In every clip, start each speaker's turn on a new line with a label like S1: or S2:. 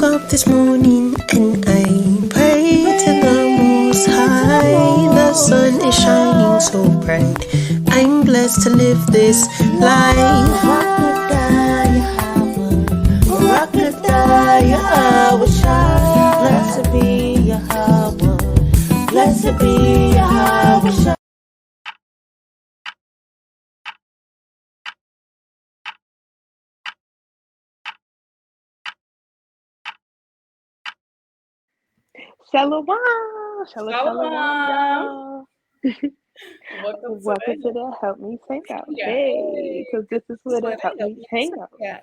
S1: woke up this morning and I prayed to the Most High. The sun is shining so bright. I'm blessed to live this life. Yahawashi. Blessed be Yahawah. Blessed be Yahawah.
S2: Shalawam, shalawam, y'all. Welcome to
S3: the
S2: the Helpmeets Hangout.
S3: yeah.
S2: Hey, because this is where the Helpmeets Hangout.
S3: Yeah.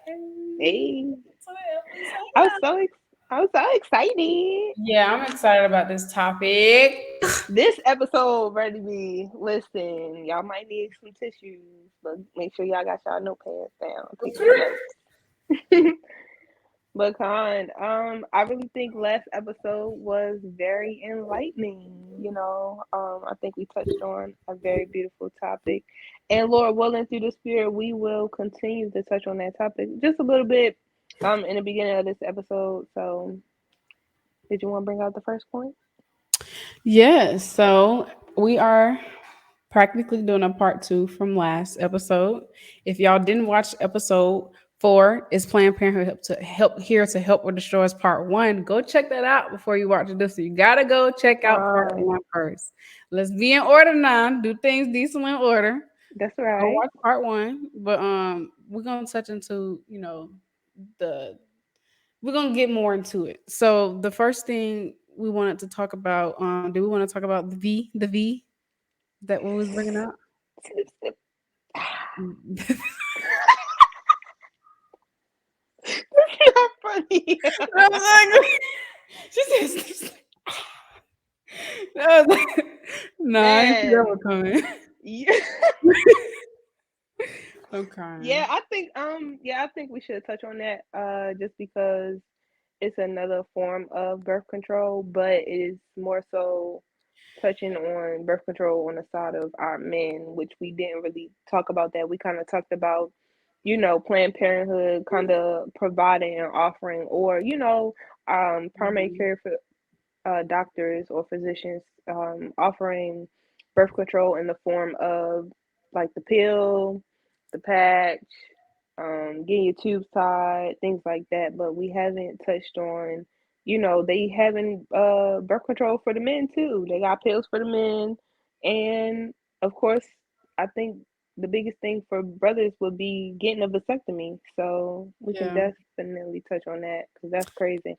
S2: Hey,
S3: So the Helpmeets
S2: I was
S3: Hangout.
S2: so I was so excited.
S3: Yeah, I'm excited about this topic.
S2: This episode ready to be. Listen, y'all might need some tissues, but make sure y'all got y'all notepads down. Take some notes. But I really think last episode was very enlightening. I think we touched on a very beautiful topic, and Lord willing, through the Spirit, we will continue to touch on that topic just a little bit, in the beginning of this episode. So, did you want to bring out the first point?
S3: Yes, so we are practically doing a part 2 from last episode. If y'all didn't watch episode 4, is Planned Parenthood help or destroy us part 1. Go check that out before you watch this. So you gotta go check out part
S2: Fine.
S3: 1 first. Let's be in order now. Do things decently in order.
S2: That's
S3: Go
S2: right.
S3: watch part 1, but we're gonna touch into the we're gonna get more into it. So the first thing we wanted to talk about, do we want to talk about the V that we was bringing up?
S2: That's not funny.
S3: I was like, she says, I was like, nah, I ain't see that one
S2: Man.
S3: coming.
S2: Yeah.
S3: I'm crying.
S2: Yeah, I think we should touch on that just because it's another form of birth control, but it is more so touching on birth control on the side of our men, which we didn't really talk about that. We kind of talked about, Planned Parenthood kind of providing and offering, or, primary
S3: Mhm.
S2: care for doctors or physicians offering birth control in the form of like the pill, the patch, getting your tubes tied, things like that. But we haven't touched on, they having birth control for the men too. They got pills for the men, and of course, I think the biggest thing for brothers would be getting a vasectomy. So we can
S3: Yeah.
S2: definitely touch on that because that's crazy.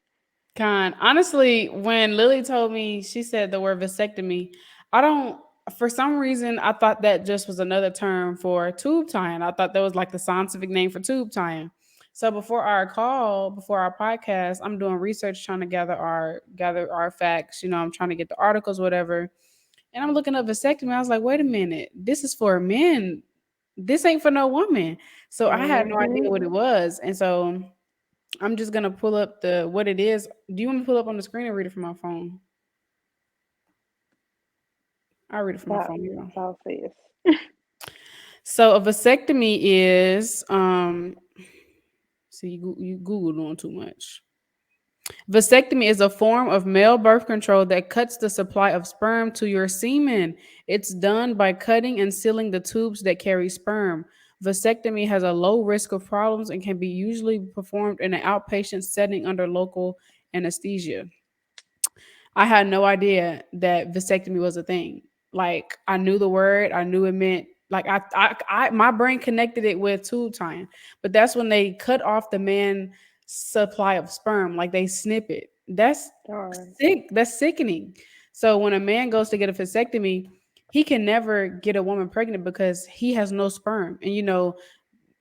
S3: Honestly, when Lily told me, she said the word vasectomy, I don't, for some reason, I thought that just was another term for tube tying. I thought that was like the scientific name for tube tying. So before our podcast, I'm doing research trying to gather our facts. I'm trying to get the articles, whatever. And I'm looking up vasectomy. I was like, wait a minute, this is for men. This ain't for no woman. So I had no idea
S2: Hmm.
S3: what it was. And so I'm just gonna pull up the what it is. Do you want me to pull up on the screen or read it from my phone? I'll read it from my
S2: That
S3: phone. Y'all.
S2: I'll say yes.
S3: So a vasectomy is see you Google doing too much. Vasectomy is a form of male birth control that cuts the supply of sperm to your semen. It's done by cutting and sealing the tubes that carry sperm. Vasectomy has a low risk of problems and can be usually performed in an outpatient setting under local anesthesia. I had no idea that vasectomy was a thing. Like I knew the word, I knew it meant like my brain connected it with tube tying, but that's when they cut off the man supply of sperm, like they snip it. That's
S2: Darn.
S3: sick. That's sickening. So when a man goes to get a vasectomy, he can never get a woman pregnant because he has no sperm. And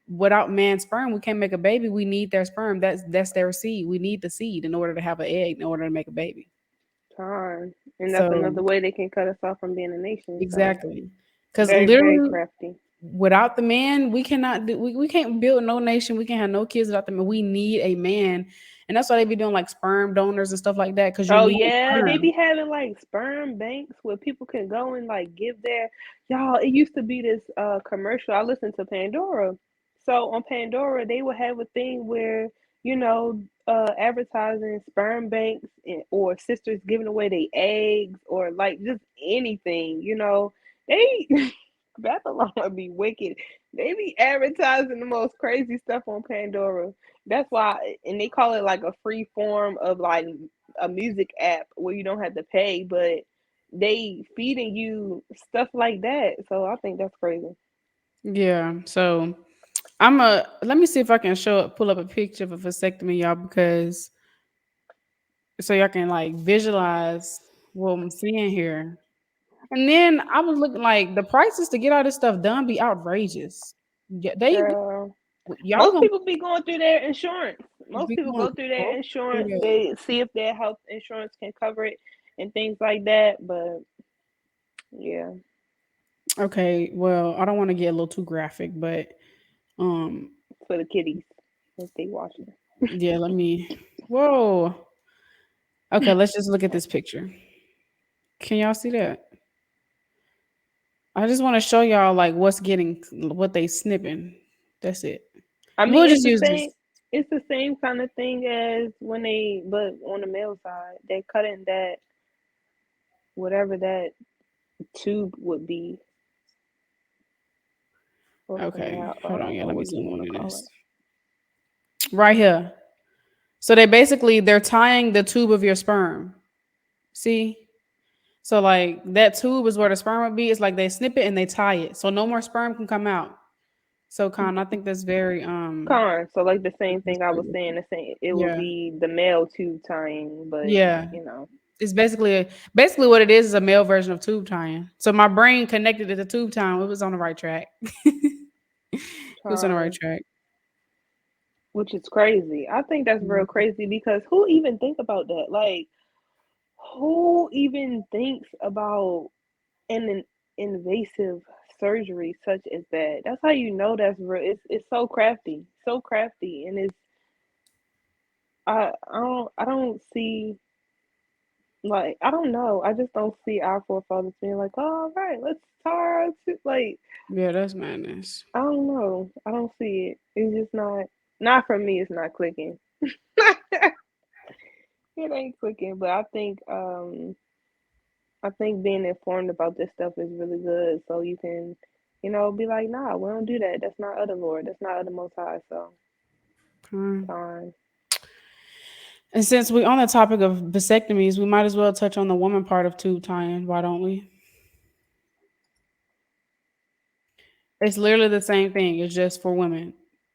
S3: without man's sperm, we can't make a baby. We need their sperm. That's their seed. We need the seed in order to have an egg, in order to make a baby.
S2: Darn. And that's
S3: So
S2: another way they can cut us off from being a nation. So
S3: exactly, because
S2: very, very
S3: literally,
S2: crafty.
S3: without the man, we cannot do. We can't build no nation. We can't have no kids without the man. We need a man, and that's why they be doing like sperm donors and stuff like that. Because you
S2: Oh
S3: need
S2: yeah, they
S3: sperm.
S2: be having like sperm banks where people can go and like give their y'all. It used to be this commercial. I listened to Pandora. So on Pandora, they would have a thing where you know advertising sperm banks or sisters giving away their eggs or like just anything, they Babylon would be wicked. They be advertising the most crazy stuff on Pandora. That's why, and they call it like a free form of like a music app where you don't have to pay, but they feeding you stuff like that. So I think that's crazy.
S3: Yeah. So let me see if I can pull up a picture of a vasectomy, y'all, because so y'all can like visualize what I'm seeing here. And then I was looking like the prices to get all this stuff done be outrageous. Yeah,
S2: Girl,
S3: y'all
S2: most
S3: gonna
S2: people be going through their insurance. Most
S3: be
S2: people
S3: going
S2: go through their
S3: all through
S2: insurance.
S3: that.
S2: They see if their health insurance can cover it and things like that. But yeah,
S3: Okay, well, I don't want to get a little too graphic, but um,
S2: for the kiddies if they watching.
S3: yeah, let me. Whoa. Okay, let's just look at this picture. Can y'all see that? I just want to show y'all like what they snipping. That's it.
S2: I
S3: We'll
S2: mean,
S3: just use this.
S2: It's the same kind of thing as when but on the male side, they're cutting that whatever that tube would be.
S3: Okay,
S2: I
S3: hold on,
S2: don't
S3: yeah.
S2: know
S3: Let me
S2: what you
S3: zoom
S2: want
S3: in
S2: to
S3: on
S2: call
S3: this. Right here. So they're tying the tube of your sperm. See? So like that tube is where the sperm would be. It's like they snip it and they tie it. So no more sperm can come out. So
S2: it.
S3: Con, I think that's very
S2: Con. So like the same
S3: that's
S2: thing I
S3: very
S2: was
S3: good.
S2: saying, the same it would
S3: Yeah.
S2: be the male tube tying, but
S3: Yeah.
S2: you know,
S3: It's basically what it is a male version of tube tying. So my brain connected it to tube tying. It was on the right track. It was on the right
S2: con,
S3: track.
S2: which is crazy. I think that's real
S3: Mhm.
S2: crazy because who even think about that? Like, who even thinks about an invasive surgery such as that? That's how you know that's real. It's so crafty, and it's I don't see like I don't know. I just don't see our forefathers being like, oh, all right, let's start like
S3: Yeah, that's madness.
S2: I don't know. I don't see it. It's just not for me. It's not clicking. It ain't clicking. But I think being informed about this stuff is really good. So you can, be like, nah, we don't do that. That's not of the Lord. That's not of the Most High. So
S3: Con.
S2: fine.
S3: And since we're on the topic of vasectomies, we might as well touch on the woman part of tube tying. Why don't we? It's literally the same thing. It's just for women.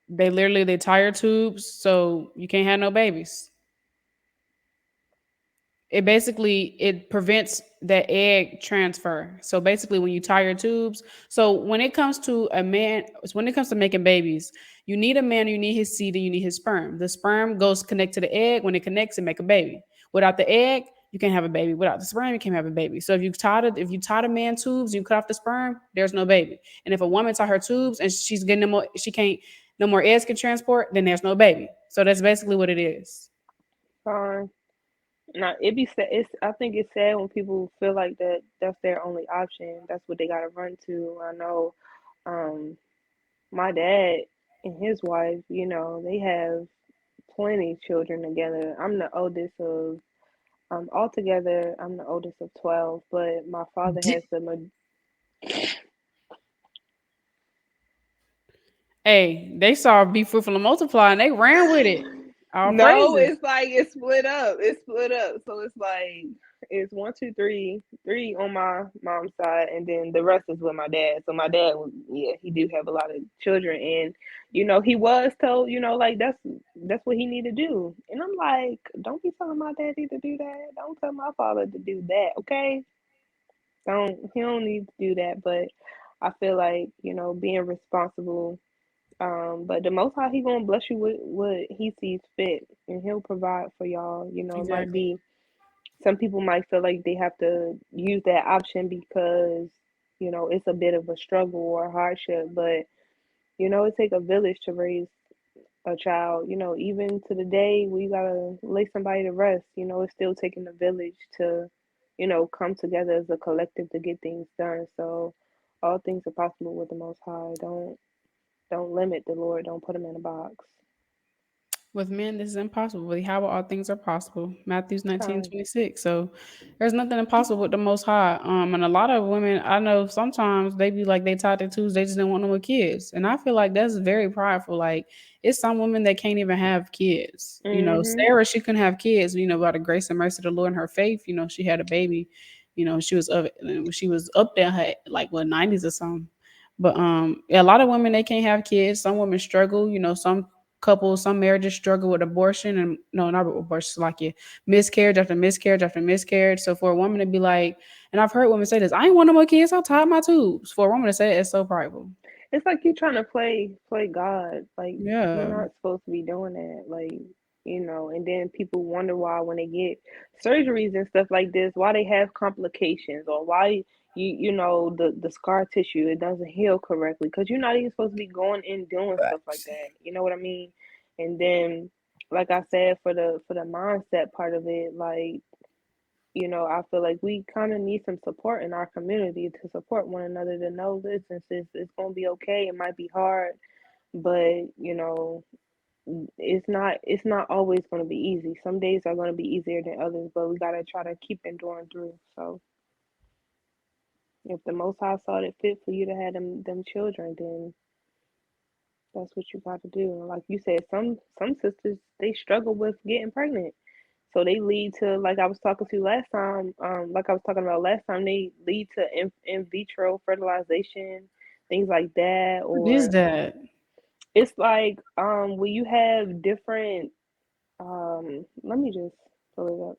S3: They tie your tubes so you can't have no babies. It prevents that egg transfer. So basically when you tie your tubes, so when it comes to making babies, you need a man, you need his seed, and you need his sperm. The sperm goes connect to the egg. When it connects, it make a baby. Without the egg, you can't have a baby. Without the sperm, you can't have a baby. So if you tie the man tubes, you cut off the sperm, there's no baby. And if a woman tie her tubes and she's getting no more, she can't no more eggs can transport, then there's no baby. So that's basically what it is.
S2: Fine. Now it be sad. I think it's sad when people feel like that's their only option. That's what they gotta run to. I know, um, my dad and his wife. They have plenty children together. I'm the oldest of altogether. I'm the oldest of 12. But my father has
S3: Hey, they saw be fruitful and multiply and they ran with it. All
S2: No,
S3: praises.
S2: it's like it's split up. It's split up. So it's like it's one, two, three on my mom's side, and then the rest is with my dad. So my dad was, yeah, he do have a lot of children, and he was told, like that's what he need to do. And I'm like, don't be telling my daddy to do that. Don't tell my father to do that, okay? Don't He don't need to do that, but I feel like being responsible. But the Most High, He gonna bless you with what He sees fit, and He'll provide for y'all. It might
S3: Exactly.
S2: be some people might feel like they have to use that option because it's a bit of a struggle or a hardship, but it take a village to raise a child. Even to the day we gotta lay somebody to rest. It's still taking a village to come together as a collective to get things done. So all things are possible with the Most High. Don't limit the Lord. Don't put him in a box.
S3: With men, this is impossible. With Yahawah, all things are possible. Matthews nineteen
S2: Con.
S3: 26. So there's nothing impossible with the Most High. And a lot of women, I know sometimes they be like they tied their twos, they just didn't want no more kids. And I feel like that's very prideful. Like it's some women that can't even have kids. You know,
S2: Mhm.
S3: Sarah, she couldn't have kids. You know, by the grace and mercy of the Lord and her faith, you know, she had a baby. You know, she was up there like what 90s or something. But yeah, a lot of women they can't have kids. Some women struggle. You know, some couples, some marriages struggle with abortion and no, not with abortion, like yeah, miscarriage after miscarriage after miscarriage. So for a woman to be like, and I've heard women say this, I ain't want no more kids, I'll tie my tubes. For a woman to say it, it's so prideful.
S2: It's like you trying to play God. Like you're
S3: Yeah.
S2: not supposed to be doing that. Like, and then people wonder why when they get surgeries and stuff like this, why they have complications or why the scar tissue it doesn't heal correctly because you're not even supposed to be going and doing stuff like that. You know what I mean? And then like I said for the mindset part of it, like I feel like we kind of need some support in our community to support one another to know, listen, sis, it's going to be okay. It might be hard, but it's not always going to be easy. Some days are going to be easier than others, but we got to try to keep enduring through. So if the Most High saw it fit for you to have them children, then that's what you got to do. And like you said, some sisters they struggle with getting pregnant. So they lead to, like I was talking to last time, like I was talking about last time, they lead to in vitro fertilization, things like that.
S3: What is
S2: Or
S3: that?
S2: it's like when you have different, let me just pull it up.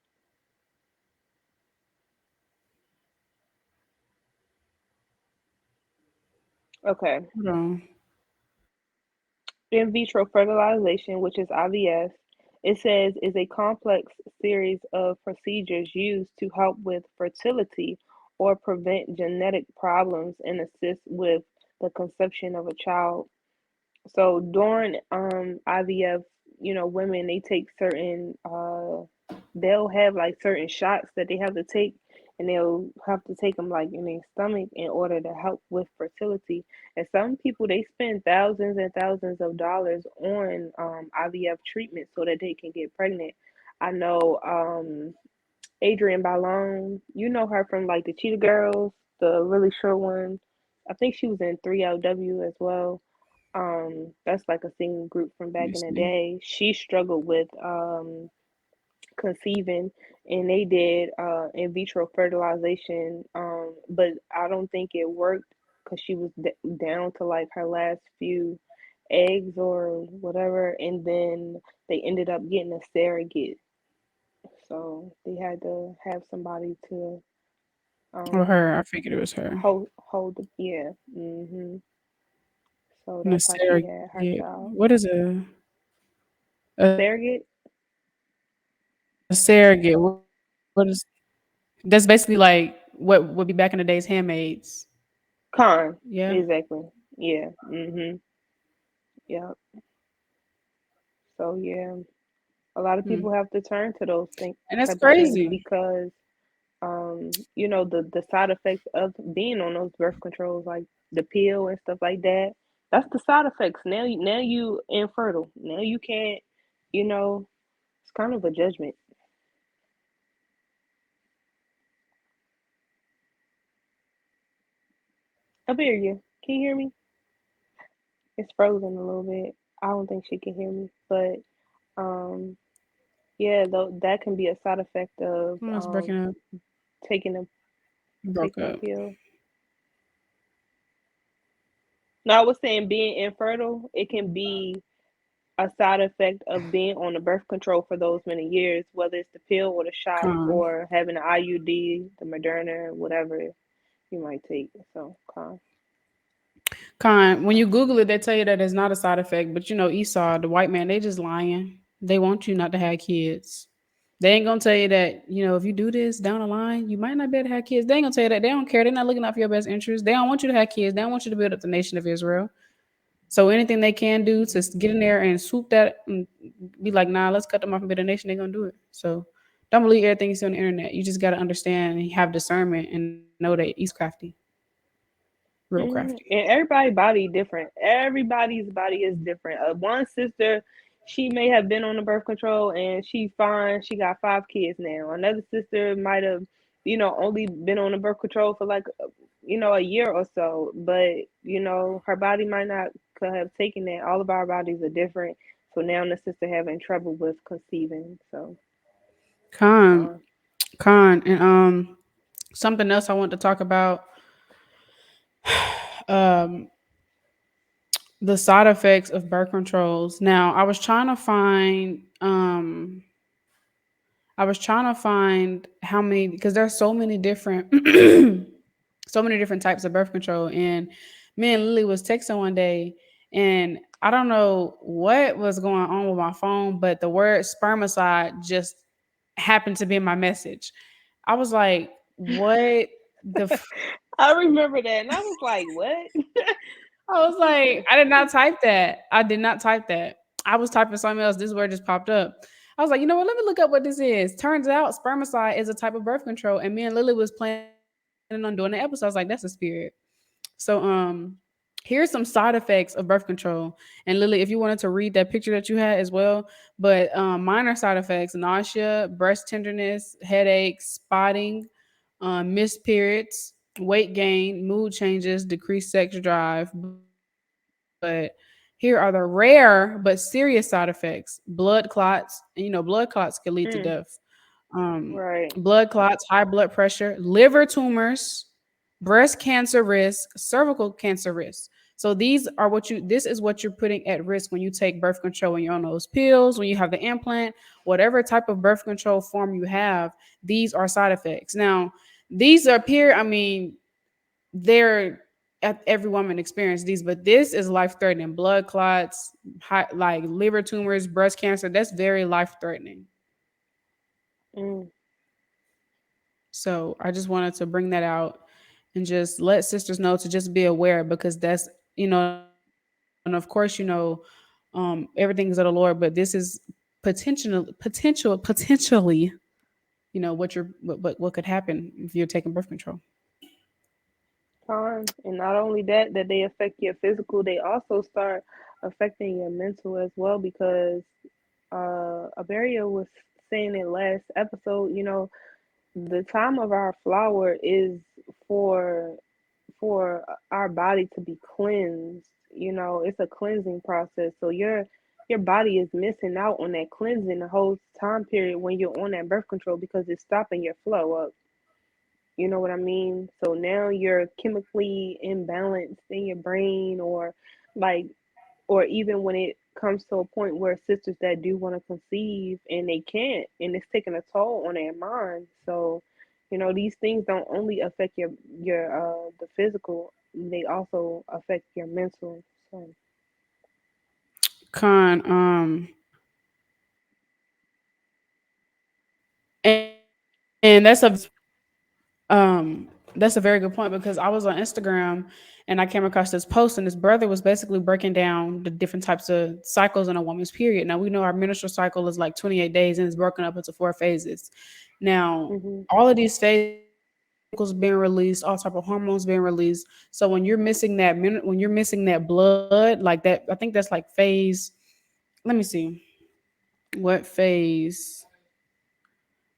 S2: Okay.
S3: Hold on.
S2: In vitro fertilization, which is IVF, it says is a complex series of procedures used to help with fertility or prevent genetic problems and assist with the conception of a child. So during IVF, women they take certain they'll have like certain shots that they have to take and they'll have to take them like in their stomach in order to help with fertility. And some people they spend thousands and thousands of dollars on IVF treatment so that they can get pregnant. I know Adrienne Ballon, you know her from like the Cheetah Girls, the really short one. I think she was in 3LW as well. That's like a singing group from
S3: Let
S2: back
S3: me
S2: in the
S3: see.
S2: day. She struggled with conceiving and they did in vitro fertilization, but I don't think it worked because she was down to like her last few eggs or whatever, and then they ended up getting a surrogate, so they had to have somebody to
S3: Or
S2: um
S3: her. I figured it was her.
S2: hold the, yeah. So
S3: And a
S2: that's how she had her
S3: surrogate.
S2: child.
S3: What is a
S2: Surrogate.
S3: surrogate? What is that's basically like what would be back in the days handmaids.
S2: Con.
S3: Yeah.
S2: Exactly. Yeah. Yeah. So yeah, a lot of
S3: Hmm.
S2: people have to turn to those
S3: And that's
S2: type of things
S3: crazy.
S2: because the side effects of being on those birth controls, like the pill and stuff like that. That's the side effects. Now you infertile. Now you can't. It's kind of a judgment. Abarriyah, can you hear me? It's frozen a little bit. I don't think she can hear me, but um, yeah, though that can be a side effect of
S3: Oh, it's breaking up.
S2: taking a
S3: Broke
S2: taking a
S3: up.
S2: pill. No, I was saying being infertile, it can be a side effect of being on the birth control for those many years, whether it's the pill or the shot
S3: Con.
S2: or having an IUD, the Moderna, whatever you might take. So,
S3: Con. When you Google it, they tell you that it's not a side effect. But you know, Esau, the white man, they just lying. They want you not to have kids. They ain't gonna tell you that, you know, if you do this down the line, you might not be able to have kids. They ain't gonna tell you that. They don't care. They're not looking out for your best interest. They don't want you to have kids. They don't want you to build up the nation of Israel. So anything they can do to get in there and swoop that and be like, nah, let's cut them off and build a nation, they're gonna do it. So don't believe everything you see on the internet. You just gotta understand and have discernment and know that he's crafty, real crafty.
S2: and everybody's body different. Everybody's body is different. One sister, she may have been on the birth control and she's fine. She got 5 kids now. Another sister might have, only been on the birth control for like, a year or so. But, her body might not could have taken that. All of our bodies are different. So now the sister having trouble with conceiving. So,
S3: Con,
S2: uh,
S3: and something else I want to talk about, um the side effects of birth controls. Now, I was trying to find how many, because there's so many different so many different types of birth control. And me and Lily was texting one day, and I don't know what was going on with my phone, but the word spermicide just happened to be in my message. I was like, what the
S2: I remember that. And I was like, what?
S3: I was like, I did not type that. I did not type that. I was typing something else. This word just popped up. I was like, you know what? Let me look up what this is. Turns out spermicide is a type of birth control. And me and Lily was planning on doing the episode. I was like, that's a spirit. So here's some side effects of birth control. And Lily, if you wanted to read that picture that you had as well, but minor side effects: nausea, breast tenderness, headaches, spotting, missed periods, weight gain, mood changes, decreased sex drive. But here are the rare but serious side effects: blood clots. And, blood clots can lead to death.
S2: Mm, right.
S3: Blood clots, high blood pressure, liver tumors, breast cancer risk, cervical cancer risk. So this is what you're putting at risk when you take birth control, when you're on those pills, when you have the implant, whatever type of birth control form you have, these are side effects. Now, these appear, I mean, they're every woman experience these, but this is life threatening. Blood clots, like liver tumors, breast cancer, that's very life threatening.
S2: Mm.
S3: So I just wanted to bring that out and just let sisters know to just be aware, because that's, and of course, everything's of the Lord, but this is potentially, what could happen if you're taking birth control.
S2: Fine. And not only that they affect your physical, they also start affecting your mental as well because Abarriyah was saying in last episode, the time of our flower is for for our body to be cleansed. It's a cleansing process. So your body is missing out on that cleansing the whole time period when you're on that birth control because it's stopping your flow up. You know what I mean? So now you're chemically imbalanced in your brain like or even when it comes to a point where sisters that do want to conceive and they can't and it's taking a toll on their mind. So, these things don't only affect your the physical, they also affect your mental. So,
S3: Con, and that's a very good point, because I was on Instagram and I came across this post, and this brother was basically breaking down the different types of cycles in a woman's period. Now, we know our menstrual cycle is like 28 days and it's broken up into 4 phases. Now,
S2: mhm.
S3: all of these phases, all type of chemicals being released, all type of hormones being released. So when you're missing when you're missing that blood, like that, I think that's like phase. Let me see what phase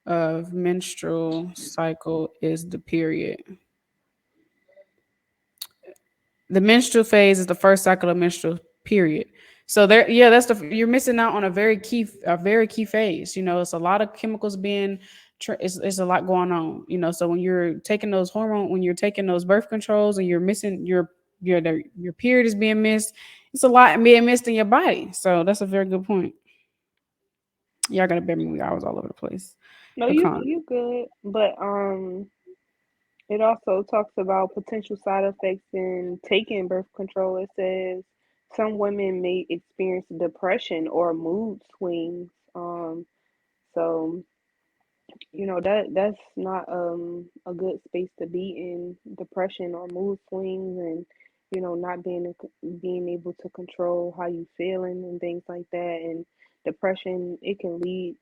S3: of menstrual cycle is the period. The menstrual phase is the first cycle of menstrual period. So there, yeah, that's you're missing out on a very key phase. It's a lot of chemicals being, it's a lot going on. So when you're taking those when you're taking those birth controls, and you're missing your period is being missed, it's a lot being missed in your body. So that's a very good point. Y'all gotta bear me. I was all over the place.
S2: No,
S3: But
S2: you good, but it also talks about potential side effects in taking birth control. It says some women may experience depression or mood swings. So that's not a good space to be in, depression or mood swings, and not being able to control how you feeling and things like that. And depression, it can lead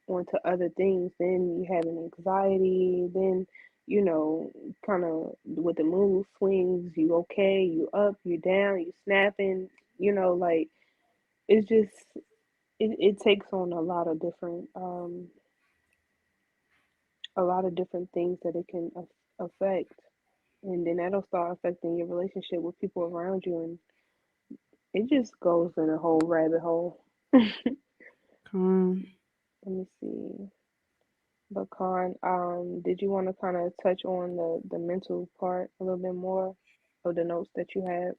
S2: on to other things. Then you having anxiety, then you know kind of with the mood swings, you okay, you up, you down, you snapping, like it's just it takes on a lot of different things that it can affect, and then that'll start affecting your relationship with people around you, and it just goes in a whole rabbit hole.
S3: Um,
S2: Let me see. But Con, did you want to kind of touch on the mental part a little bit more of the notes that you had?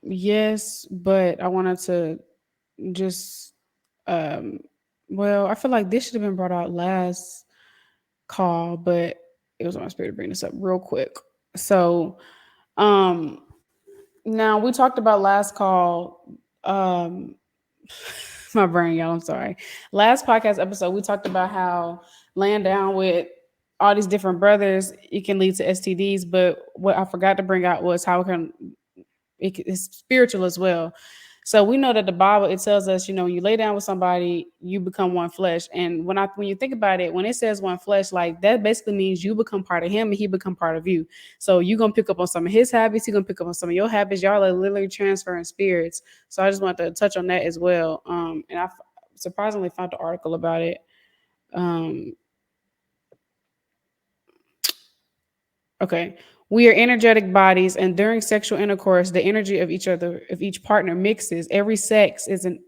S3: yes, but I wanted to just um well, I feel like this should have been brought out last call, but it was on my spirit to bring this up real quick. So, um now we talked about last call. Um, my brain, y'all. I'm sorry. Last podcast episode, we talked about how laying down with all these different brothers it can lead to STDs. But what I forgot to bring out was how it's spiritual as well. So we know that the Bible it tells us, when you lay down with somebody, you become one flesh. And when you think about it, when it says one flesh, like that basically means you become part of him and he become part of you. So you're gonna pick up on some of his habits, he's gonna pick up on some of your habits. Y'all are literally transferring spirits. So I just wanted to touch on that as well. And I surprisingly found the article about it. Um, Okay. We are energetic bodies, and during sexual intercourse, the energy of each partner mixes. Every sex is an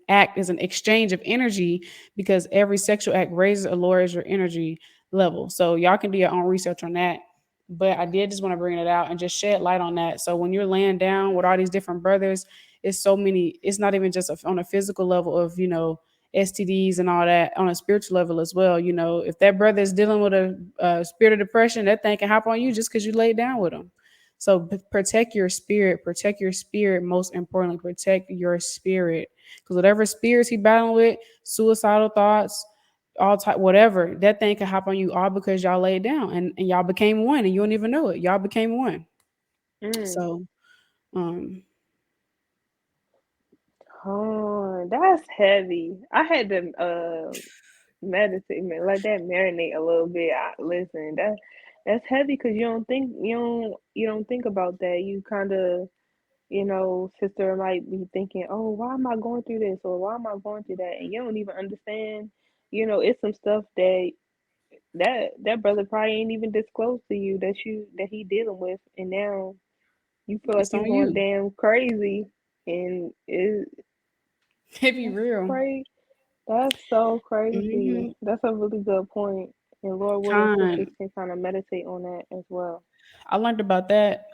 S3: exchange of energy because every sexual act raises or lowers your energy level. So y'all can do your own research on that. But I did just want to bring it out and just shed light on that. So when you're laying down with all these different brothers, it's so many. It's not even just on a physical level of STDs and all that on a spiritual level as well. If that brother is dealing with a spirit of depression, that thing can hop on you just because you laid down with him. So protect your spirit. Protect your spirit. Most importantly, protect your spirit because whatever spirits he battling with, suicidal thoughts, all type whatever, that thing can hop on you all because y'all laid down and y'all became one and you don't even know it. Y'all became one.
S2: Mm.
S3: So um
S2: Oh, that's heavy. I had to meditate, let that marinate a little bit. Listen, that's heavy because you don't think about that. You kind of sister might be thinking, oh, why am I going through this or why am I going through that, and you don't even understand. It's some stuff that brother probably ain't even disclosed to you that he dealing with, and now you feel like
S3: it's
S2: you
S3: on
S2: going
S3: you.
S2: damn crazy, and
S3: It be
S2: that's
S3: real.
S2: crazy. That's so crazy.
S3: Mm-hmm.
S2: That's a really good point. And Lord willing, sisters
S3: Con.
S2: can kind of meditate on that as well.
S3: I learned about that.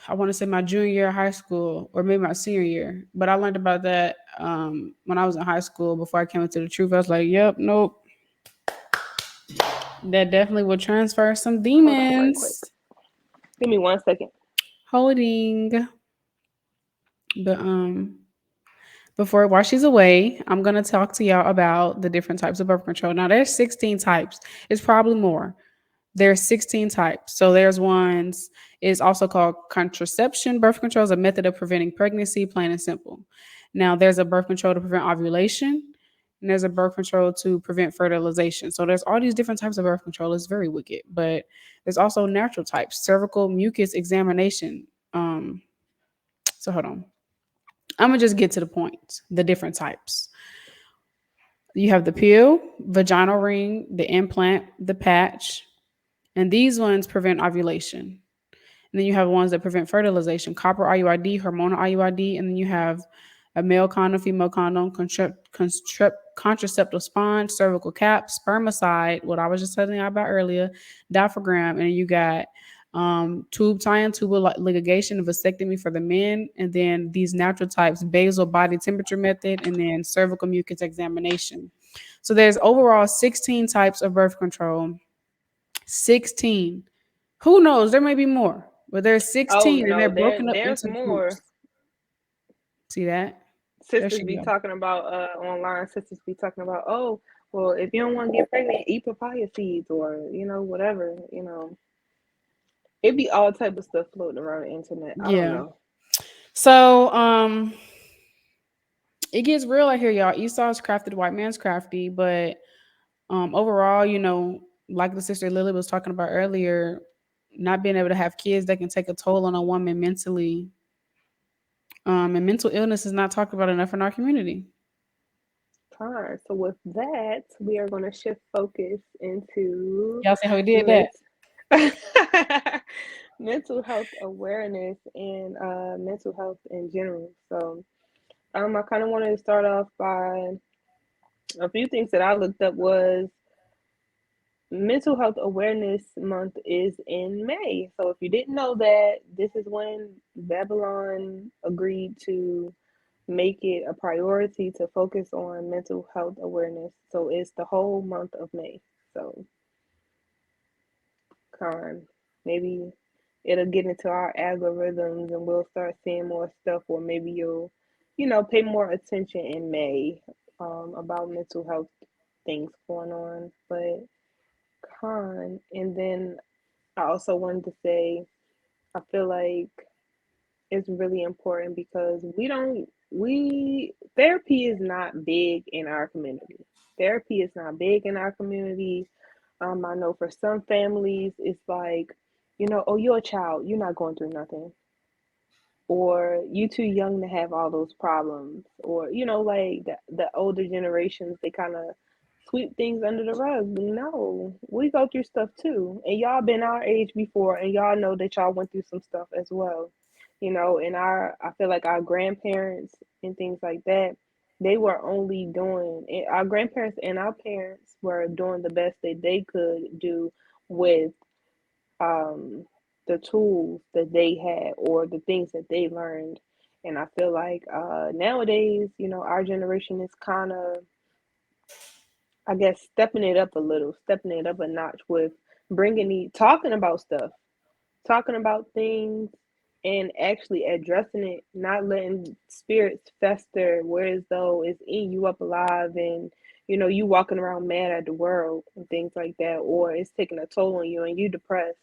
S3: I want to say my junior year of high school, or maybe my senior year. But I learned about that when I was in high school. Before I came into the truth, I was like, "Yep, nope, that definitely will transfer some
S2: Hold on, right quick.
S3: demons."
S2: Give me 1 second.
S3: Holding, but while she's away, I'm gonna talk to y'all about the different types of birth control. Now, there's 16 types. It's probably more. There's 16 types. So there's ones is also called contraception. Birth control is a method of preventing pregnancy, plain and simple. Now there's a birth control to prevent ovulation, and there's a birth control to prevent fertilization. So there's all these different types of birth control. It's very wicked, but there's also natural types. Cervical mucus examination. So hold on. I'm gonna just get to the point. The different types. You have the pill, vaginal ring, the implant, the patch, and these ones prevent ovulation. And then you have ones that prevent fertilization, copper IUID, hormonal IUID, and then you have a male condom, female condom, contraceptive sponge, cervical cap, spermicide, what I was just telling you about earlier, diaphragm, and you got tube tie-in, tubal ligation, vasectomy for the men, and then these natural types, basal body temperature method, and then cervical mucus examination. So there's overall 16 types of birth control. 16. Who knows? There may be more, but there's
S2: Oh
S3: 16 and they're
S2: no,
S3: broken up
S2: there's
S3: into
S2: more.
S3: groups. See that? There
S2: Sisters
S3: she
S2: be
S3: go.
S2: talking about online. Sisters be talking about, oh, well, if you don't want to get pregnant, eat papaya seeds or whatever. It be all type of stuff floating around the internet. I don't
S3: Yeah.
S2: know.
S3: So it gets real out here, y'all. Esau's crafty, the white man's crafty, but overall, like the sister Lily was talking about earlier, not being able to have kids that can take a toll on a woman mentally. And mental illness is not talked about enough in our community.
S2: Fine. So with that, we are going to shift focus into
S3: Y'all see how we did that?
S2: ment- mental health awareness and mental health in general. So I kind of wanted to start off by a few things that I looked up was Mental Health Awareness Month is in May. So if you didn't know that, this is when Babylon agreed to make it a priority to focus on mental health awareness. So it's the whole month of May. So maybe it'll get into our algorithms and we'll start seeing more stuff, or maybe you'll, pay more attention in May about mental health things going on. But and then I also wanted to say, I feel like it's really important because we therapy is not big in our community. Therapy is not big in our community. I know for some families it's like, oh, you're a child, you're not going through nothing, or you too young to have all those problems, or like the older generations, they kind of sweep things under the rug. No, we go through stuff too, and y'all been our age before, and y'all know that y'all went through some stuff as well. And I feel like our grandparents and things like that, they were only doing our grandparents and our parents were doing the best that they could do with um, the tools that they had or the things that they learned. And I feel like nowadays, our generation is kind of, I guess, stepping it up a little, stepping it up a notch with talking about stuff, talking about things and actually addressing it, not letting spirits fester, whereas though it's eating you up alive and you walking around mad at the world and things like that, or it's taking a toll on you and you depressed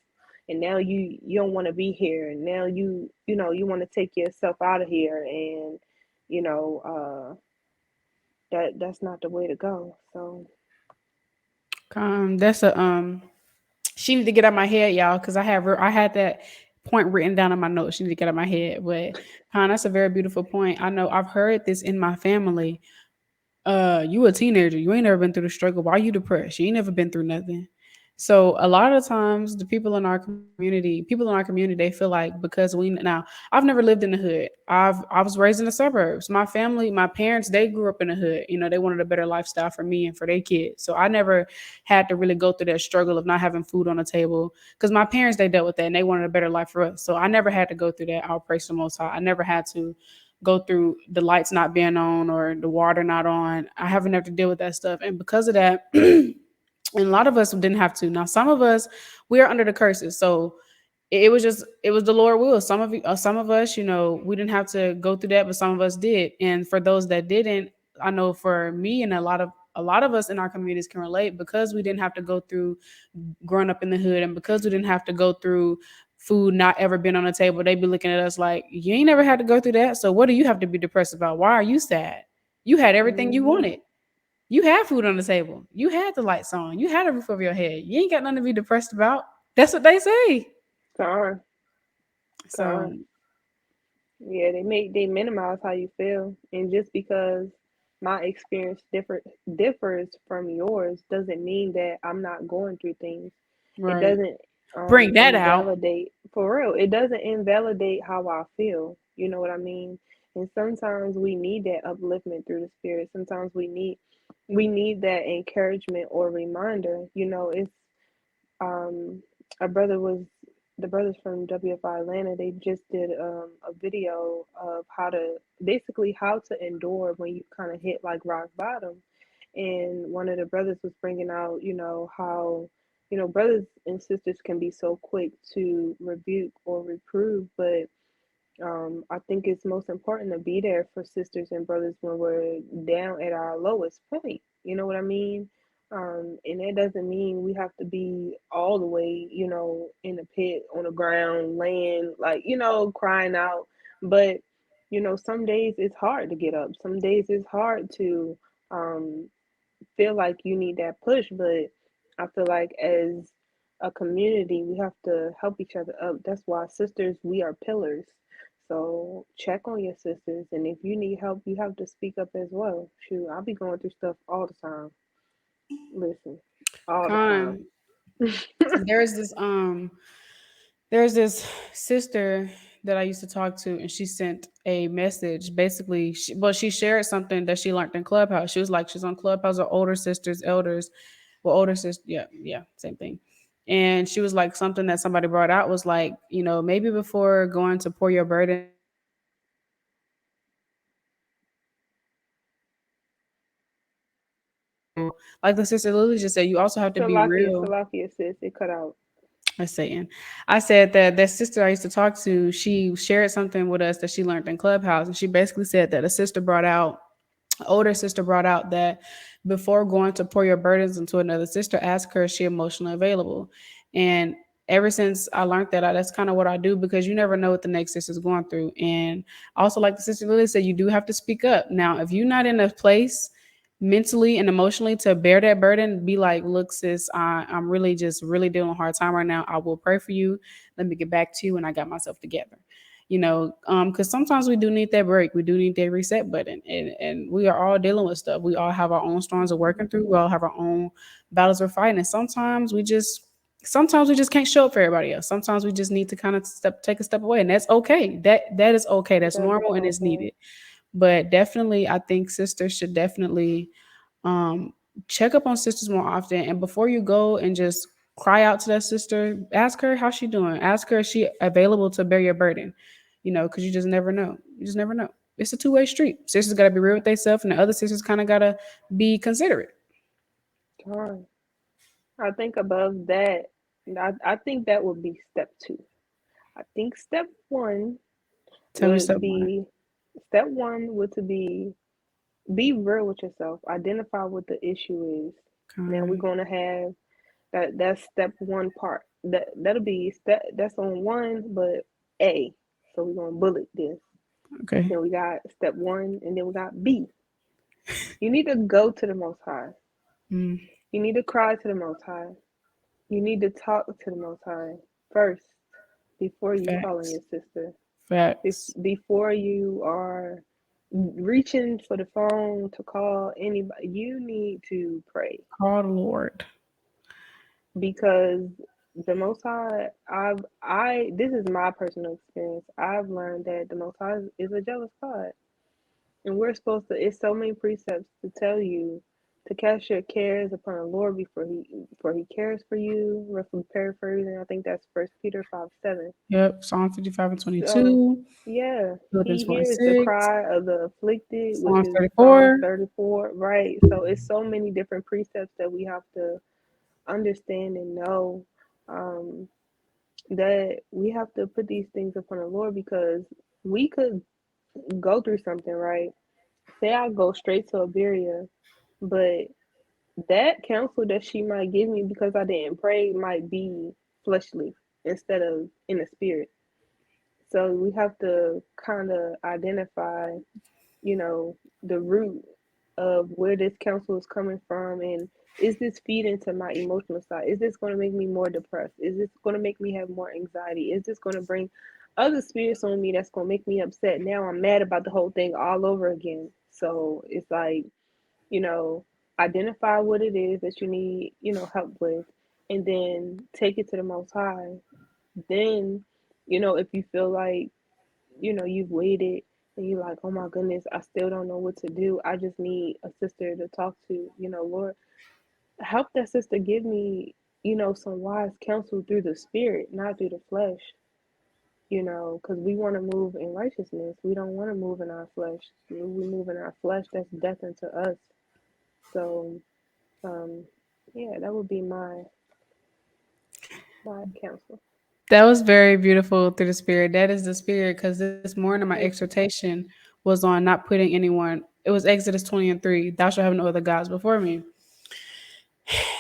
S2: and now you don't want to be here and now you want to take yourself out of here and you know that's not the way to go. So
S3: That's a She need to get out of my head, y'all, because I had that point written down in my notes. She need to get out of my head. But that's a very beautiful point. I know I've heard this in my family. You a teenager, you ain't never been through the struggle. Why you depressed? You ain't never been through nothing. So a lot of times the people in our community, they feel like because I've never lived in the hood. I was raised in the suburbs. My family, my parents, they grew up in the hood. They wanted a better lifestyle for me and for their kids. So I never had to really go through that struggle of not having food on the table because my parents, they dealt with that and they wanted a better life for us. So I never had to go through that. I'll praise the Most High. I never had to go through the lights not being on or the water not on. I haven't had to deal with that stuff. And because of that, and a lot of us didn't have to. Now, some of us, we are under the curses. So it was the Lord will. Some of us, we didn't have to go through that, but some of us did. And for those that didn't, I know for me and a lot of us in our communities can relate because we didn't have to go through growing up in the hood and because we didn't have to go through food not ever been on the table. They be looking at us like, you ain't never had to go through that. So what do you have to be depressed about? Why are you sad? You had everything you
S2: mm-hmm.
S3: wanted. You had food on the table. You had the lights on. You had a roof over your head. You ain't got nothing to be depressed about. That's what they say.
S2: Con,
S3: So
S2: con. Yeah, they minimize how you feel, and just because my experience differs from yours doesn't mean that I'm not going through things. It
S3: right.
S2: doesn't
S3: Bring that out.
S2: invalidate, for real. It doesn't invalidate how I feel. You know what I mean? And sometimes we need that upliftment through the spirit. Sometimes we need that encouragement or reminder. It's um our brother was the brothers from WFI Atlanta, they just did a video of how to endure when you kind of hit like rock bottom. And one of the brothers was bringing out, how, brothers and sisters can be so quick to rebuke or reprove, but I think it's most important to be there for sisters and brothers when we're down at our lowest point. You know what I mean? And that doesn't mean we have to be all the way, in the pit, on the ground, laying, like, crying out. But, some days it's hard to get up. Some days it's hard to um, feel like you need that push, but I feel like as a community, we have to help each other up. That's why sisters, we are pillars. So check on your sisters, and if you need help, you have to speak up as well. Shoot, I'll be going through stuff all the time. Listen, all the time.
S3: Con, there's this there's this sister that I used to talk to, and she sent a message. Basically, she shared something that she learned in Clubhouse. She was like, she's on Clubhouse with older sisters, elders, well, older sister, yeah, same thing. And she was like, something that somebody brought out was like, maybe before going to pour your burden onto another sister, you also have to be real. Like the sister Lily just said, you also have to be
S2: Salakia,
S3: real.
S2: Salakia, sis, it cut out.
S3: I saying, I said that that sister I used to talk to, she shared something with us that she learned in Clubhouse, and she basically said that a sister brought out, older sister brought out that before going to pour your burdens into another sister, ask her is she emotionally available. And ever since I learned that, that's kind of what I do, because you never know what the next sister's going through. And also, like the sister Lily said, you do have to speak up. Now, if you're not in a place mentally and emotionally to bear that burden, be like, look, sis, I'm really just really dealing a hard time right now. I will pray for you. Let me get back to you when I got myself together. Because sometimes we do need that break. We do need that reset button. And we are all dealing with stuff. We all have our own storms we're working through. We all have our own battles we're fighting. And sometimes we just can't show up for everybody else. Sometimes we just need to kind of take a step away. And that's okay. That is okay. That's
S2: That is
S3: normal and it's
S2: okay.
S3: needed. But definitely, I think sisters should definitely um, check up on sisters more often. And before you go and just cry out to that sister, ask her how she doing. Ask her, is she available to bear your burden? Because you just never know. You just never know. It's a two-way street. Sisters got to be real with themselves, and the other sisters kind of got to be considerate.
S2: Darn. I think above that, I think that would be step two. I think
S3: Tell me
S2: would
S3: something.
S2: be step one would to be real with yourself. Identify what the issue is. Now we're
S3: Kind.
S2: gonna have that's step one part. That'll be that's on one, but A. So we're gonna bullet this.
S3: Okay.
S2: Then we got step one, and then we got B. You need to go to the Most High.
S3: Mm,
S2: You need to cry to the Most High. You need to talk to the Most High first before you call on
S3: facts.
S2: your sister.
S3: Facts.
S2: Before you are reaching for the phone to call anybody, you need to pray,
S3: Call the Lord.
S2: because the Most High, this is my personal experience. I've learned that the Most High is a jealous God, and we're supposed to. It's so many precepts to tell you to cast your cares upon the Lord before He cares for you. Roughly paraphrasing, I think that's First Peter 5:7.
S3: Yep. Psalm 55 and
S2: So
S3: 22.
S2: yeah,
S3: Philippians
S2: He
S3: 4 and
S2: hears the
S3: 6.
S2: cry of the afflicted, which
S3: Psalms
S2: is Psalm
S3: 34.
S2: 34, right? So it's so many different precepts that we have to understand and know, um, that we have to put these things upon the Lord, because we could go through something, right? Say I go straight to Abarriyah, but that counsel that she might give me because I didn't pray might be fleshly instead of in the spirit. So we have to kind of identify, the root of where this counsel is coming from, and is this feeding to my emotional side? Is this going to make me more depressed? Is this going to make me have more anxiety? Is this going to bring other spirits on me that's going to make me upset? Now I'm mad about the whole thing all over again. So it's like, you know, identify what it is that you need, help with, and then take it to the Most High. Then, if you feel like, you've waited and you're like, oh my goodness, I still don't know what to do. I just need a sister to talk to. Lord, help that sister give me, some wise counsel through the spirit, not through the flesh, because we want to move in righteousness. We don't want to move in our flesh. When we move in our flesh, that's death unto us. So, um, yeah, that would be my counsel.
S3: That was very beautiful through the spirit. That is the spirit, because this morning my
S2: Thank you.
S3: exhortation was on not putting anyone, it was Exodus 20 and 3. Thou shalt have no other gods before me.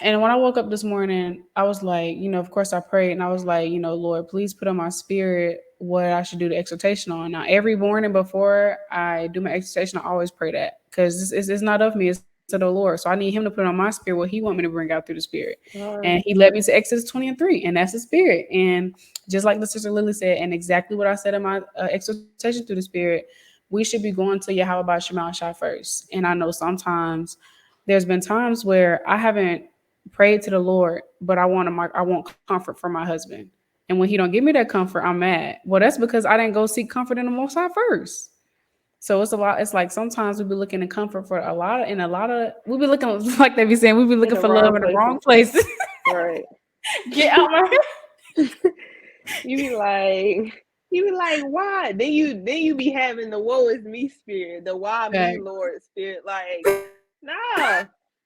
S3: And when I woke up this morning, I was like, of course I prayed, and I was like, Lord, please put on my spirit what I should do the exhortation on. Now, every morning before I do my exhortation, I always pray that, because it's not of me, it's of you. to the Lord. So I need him to put on my spirit what he want me to bring out through the spirit.
S2: Alright.
S3: And he led me to Exodus 20 and 3, and that's the spirit. And just like the sister Lily said, and exactly what I said in my exhortation through the spirit, we should be going to Yahawah Shah first. And I know sometimes there's been times where I haven't prayed to the Lord, but I want comfort for my husband. And when he don't give me that comfort, I'm mad. Well, that's because I didn't go seek comfort in the Most High first. So it's a lot. It's like sometimes we be looking in comfort for a lot of we be looking like they be saying we be
S2: In
S3: looking
S2: the
S3: for love
S2: wrong
S3: in the wrong
S2: places.
S3: places.
S2: Right.
S3: Get out my
S2: You be like, why? Then you be having the woe is me spirit, the why me
S3: back.
S2: Lord spirit. Like, nah,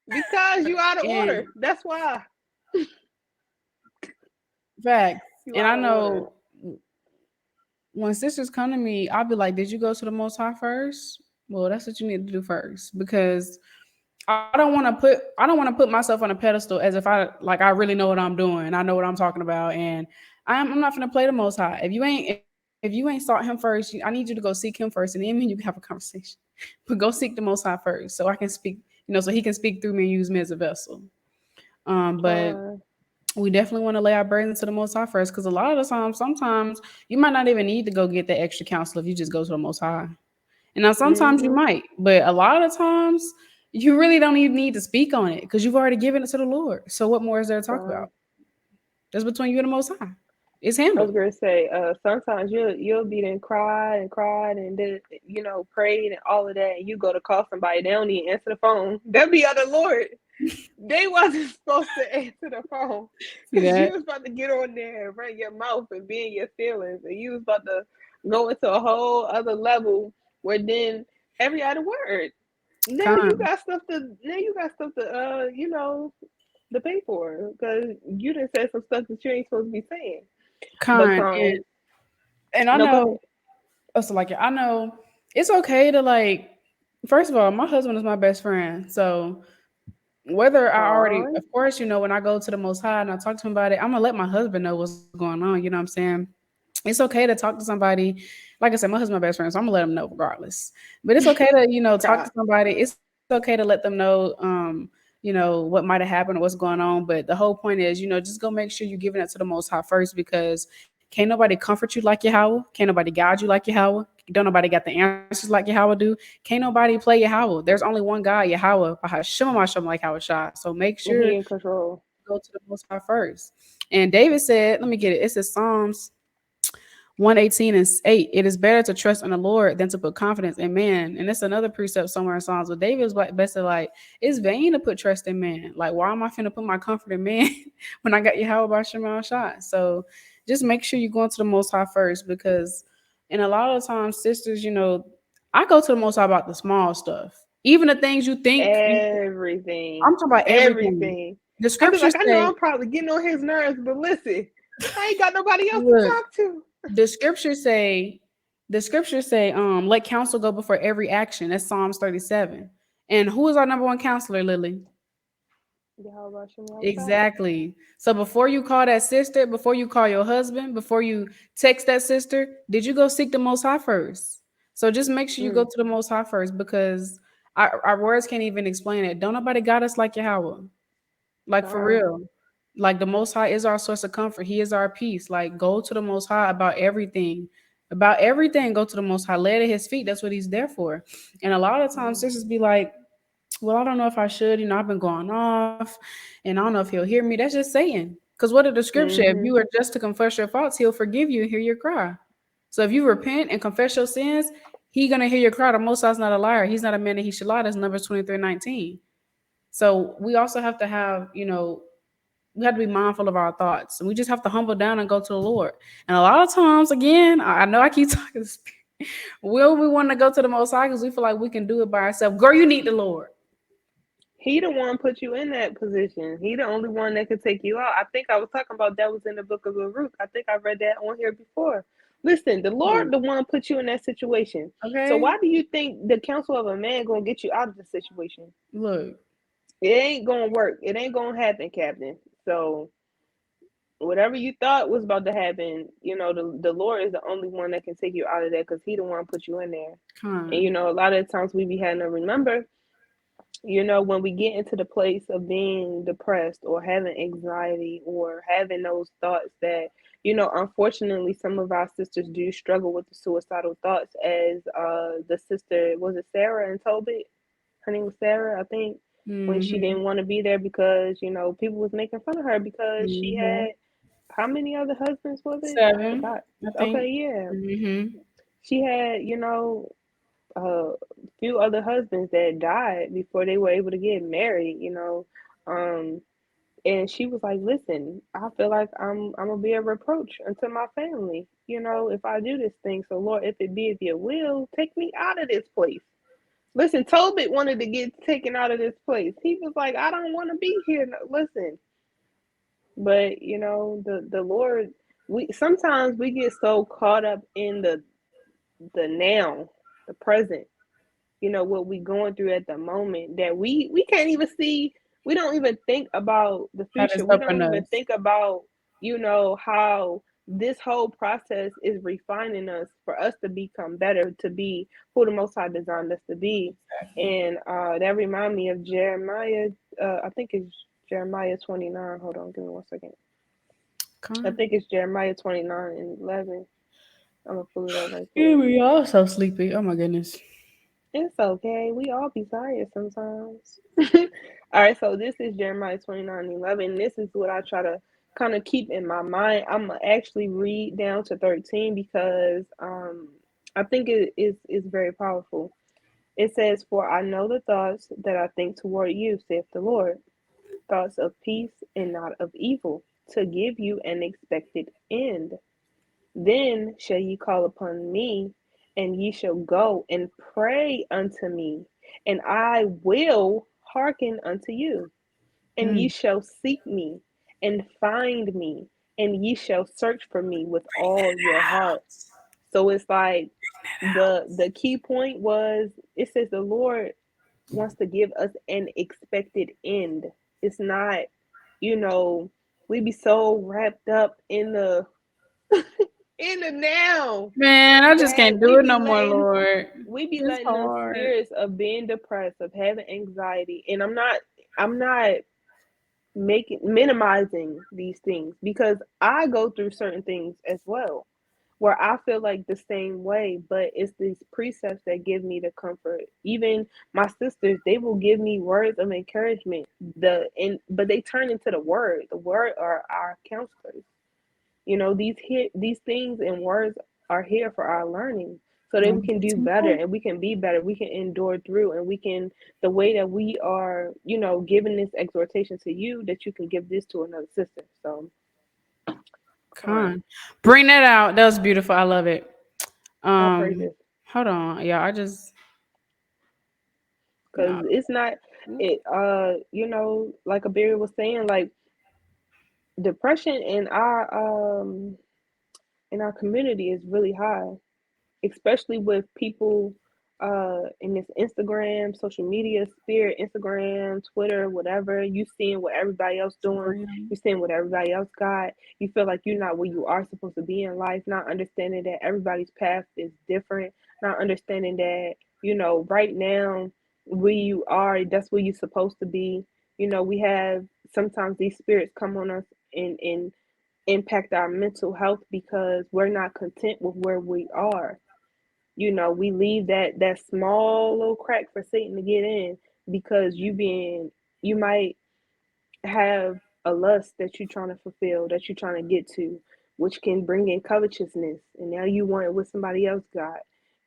S2: because you out of
S3: And
S2: order. That's why
S3: facts.
S2: you
S3: And I
S2: out of order.
S3: know when sisters come to me, I'll be like, "Did you go to the Most High first?" Well, that's what you need to do first because I don't want to put myself on a pedestal as if I really know what I'm doing. I know what I'm talking about, and I'm not gonna play the Most High. If you ain't sought Him first, I need you to go seek Him first, and then you can have a conversation. But go seek the Most High first, so I can speak. So He can speak through me and use me as a vessel. But
S2: Uh,
S3: we definitely want to lay our burdens to the Most High first, because a lot of the time, sometimes you might not even need to go get the extra counsel if you just go to the Most High. And now sometimes you
S2: mm-hmm.
S3: might, but a lot of the times you really don't even need to speak on it because you've already given it to the Lord. So what more is there to talk
S2: Uh,
S3: about? That's between you and the Most High. It's
S2: I was
S3: handled.
S2: gonna say, sometimes you'll be then cried and then prayed and all of that, and you go to call somebody, they don't even answer the phone. They'll be other Lord. They wasn't supposed to answer the phone
S3: See
S2: because you
S3: that?
S2: was about to get on there and run your mouth and be in your feelings, and you was about to go into a whole other level where then every other word.
S3: Con,
S2: Now you got stuff to to pay for because you done said some stuff that you ain't supposed to be saying. But
S3: con, and I
S2: no, go
S3: know.
S2: ahead.
S3: Also, like I know it's okay to like. First of all, my husband is my best friend, so whether I already,
S2: On
S3: of course, when I go to the Most High and I talk to him about it, I'm gonna let my husband know what's going on. You know what I'm saying? It's okay to talk to somebody. Like I said, my husband's my best friend, so I'm gonna let him know regardless. But it's okay to, talk to
S2: God.
S3: somebody. It's okay to let them know, what might have happened or what's going on. But the whole point is, just go make sure you're giving it to the Most High first, because can't nobody comfort you like Yahawah. Can't nobody guide you like Yahawah. Don't nobody got the answers like Yahawah do. Can't nobody play Yahawah. There's only one God, Yahawah, Bahasham like Hawashah. So make
S2: And
S3: sure
S2: he in control.
S3: you go to the Most High first. And David said, let me get it. It says Psalms 118 and 8. It is better to trust in the Lord than to put confidence in man. And it's another precept somewhere in Psalms. But David was like, basically like, it's vain to put trust in man. Like, why am I finna put my comfort in man when I got Yahweh by Shema Shai? So just make sure you're going to the Most High first, because, and a lot of times, sisters, I go to the Most High about the small stuff. Even the things you think
S2: Everything.
S3: I'm talking about everything.
S2: Everything.
S3: The
S2: I be
S3: scriptures
S2: like, I know
S3: say,
S2: I'm probably getting on his nerves, but listen, I ain't got nobody else to
S3: look,
S2: talk to.
S3: the scriptures say, let counsel go before every action. That's Psalms 37. And who is our number one counselor, Lily?
S2: Yahawah.
S3: Exactly. So before you call that sister, before you call your husband, before you text that sister, did you go seek the Most High first? So just make sure you go
S2: Mm,
S3: to the Most High first, because our words can't even explain it. Don't nobody got us like Yahweh. Like for
S2: God.
S3: real. Like the Most High is our source of comfort. He is our peace. Like go to the Most High about everything. About everything, go to the Most High. Lay it at His feet. That's what He's there for. And a lot of times,
S2: Mm,
S3: sisters be like, "Well, I don't know if I should. I've been going off, and I don't know if He'll hear me." That's just saying. Because what did the Scripture? If
S2: mm-hmm.
S3: you are just to confess your faults, He'll forgive you and hear your cry. So if you repent and confess your sins, He's gonna hear your cry. The Most High is not a liar. He's not a man that He should lie. That's Numbers 23:19. So we also have to have, we have to be mindful of our thoughts, and we just have to humble down and go to the Lord. And a lot of times, again, I know I keep talking, will we want to go to the Most High because we feel like we can do it by ourselves? Girl, you need the Lord.
S2: He the one put you in that position. He the only one that could take you out. I think I was talking about that was in the book of Baruch. I think I read that on here before. Listen, the Lord the one put you in that situation. So
S3: Okay,
S2: why do you think the counsel of a man gonna get you out of the situation?
S3: look,
S2: It ain't gonna work. It ain't gonna happen, Captain. So whatever you thought was about to happen, the Lord is the only one that can take you out of that because He the one put you in there. And
S3: con,
S2: a lot of times we be having to remember when we get into the place of being depressed or having anxiety or having those thoughts that, unfortunately, some of our sisters do struggle with the suicidal thoughts, as the sister, was it Sarah and Tobit? Her name was Sarah, I think, when she
S3: Mm-hmm.
S2: didn't want to be there because, people was making fun of her because she
S3: Mm-hmm.
S2: had, how many other husbands was it? I
S3: 7,
S2: forgot.
S3: I
S2: Okay,
S3: think.
S2: yeah.
S3: Mm-hmm.
S2: She had, a few other husbands that died before they were able to get married. Um, and she was like, "Listen, I feel like I'm gonna be a reproach unto my family, if I do this thing. So Lord, if it be of your will, take me out of this place." Listen, Tobit wanted to get taken out of this place. He was like, "I don't want to be here." No, listen, but the Lord, we sometimes we get so caught up in the now, the present, what we going through at the moment, that we can't even see. We don't even think about the
S3: How does
S2: future. We don't
S3: helping
S2: even
S3: us?
S2: think about how this whole process is refining us for us to become better, to be who the Most High designed us to be.
S3: Exactly.
S2: And that remind me of Jeremiah. I think it's Jeremiah 29. Hold on, give me 1 second. I
S3: Con.
S2: think it's Jeremiah 29:11. I'm gonna pull it up right
S3: Yeah,
S2: quick.
S3: we all so sleepy. Oh my goodness.
S2: It's okay. We all be tired sometimes. All right, so this is Jeremiah 29:11. This is what I try to kind of keep in my mind. I'm gonna actually read down to 13 because I think it is very powerful. It says, "For I know the thoughts that I think toward you, saith the Lord, thoughts of peace and not of evil, to give you an expected end. Then shall ye call upon me, and ye shall go and pray unto me, and I will hearken unto you. And ye
S3: Mm.
S2: shall seek me and find me, and ye shall search for me with all your heart." So it's like the key point was, it says the Lord wants to give us an expected end. It's not, you know, we be so wrapped up in the now
S3: Man, I just
S2: that
S3: can't do it no more, Lord.
S2: we be
S3: It's
S2: letting the
S3: hard.
S2: spirits of being depressed, of having anxiety, and I'm not making minimizing these things, because I go through certain things as well where I feel like the same way, but it's these precepts that give me the comfort. Even my sisters, they will give me words of encouragement. But they turn into the word. The word are our counselors. These things and words are here for our learning, so that we can do better and we can be better. We can endure through, and we can, the way that we are, giving this exhortation to you, that you can give this to another sister. So,
S3: Con. Bring that out. That was beautiful. I love it.
S2: I
S3: Um,
S2: pray this,
S3: hold on. Yeah, I just
S2: because
S3: no.
S2: it's not it. Like Abarriyah was saying, like depression in our community is really high, especially with people in this Instagram, social media spirit, Instagram, Twitter, whatever. You seeing what everybody else doing,
S3: Real.
S2: you seeing what everybody else got. You feel like you're not where you are supposed to be in life, not understanding that everybody's path is different, not understanding that, right now where you are, that's where you're supposed to be. We have sometimes these spirits come on us and impact our mental health because we're not content with where we are. We leave that small little crack for Satan to get in, because you might have a lust that you're trying to fulfill, that you're trying to get to, which can bring in covetousness, and now you want what somebody else got.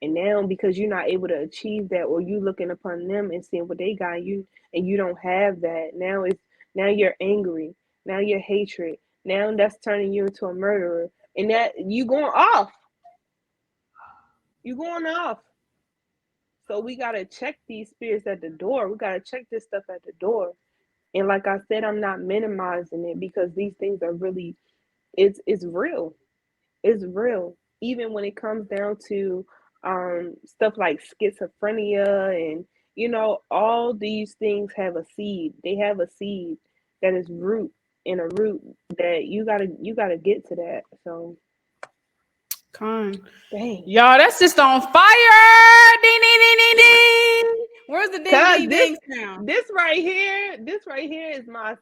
S2: And now, because you're not able to achieve that, or you looking upon them and seeing what they got, and you don't have that, now you're angry, now you're hatred, now that's turning you into a murderer, and that you going off. So we gotta check these spirits at the door. We gotta check this stuff at the door. And like I said, I'm not minimizing it, because these things are really, it's real. It's real. Even when it comes down to stuff like schizophrenia, and all these things have a seed. They have a seed that is root, in a root, that you gotta get to that. So
S3: Con.
S2: Dang.
S3: Y'all, that's just on fire. Ding, ding, ding, ding, ding. Where's the ding,
S2: Cause
S3: ding,
S2: this
S3: ding sound?
S2: this right here is my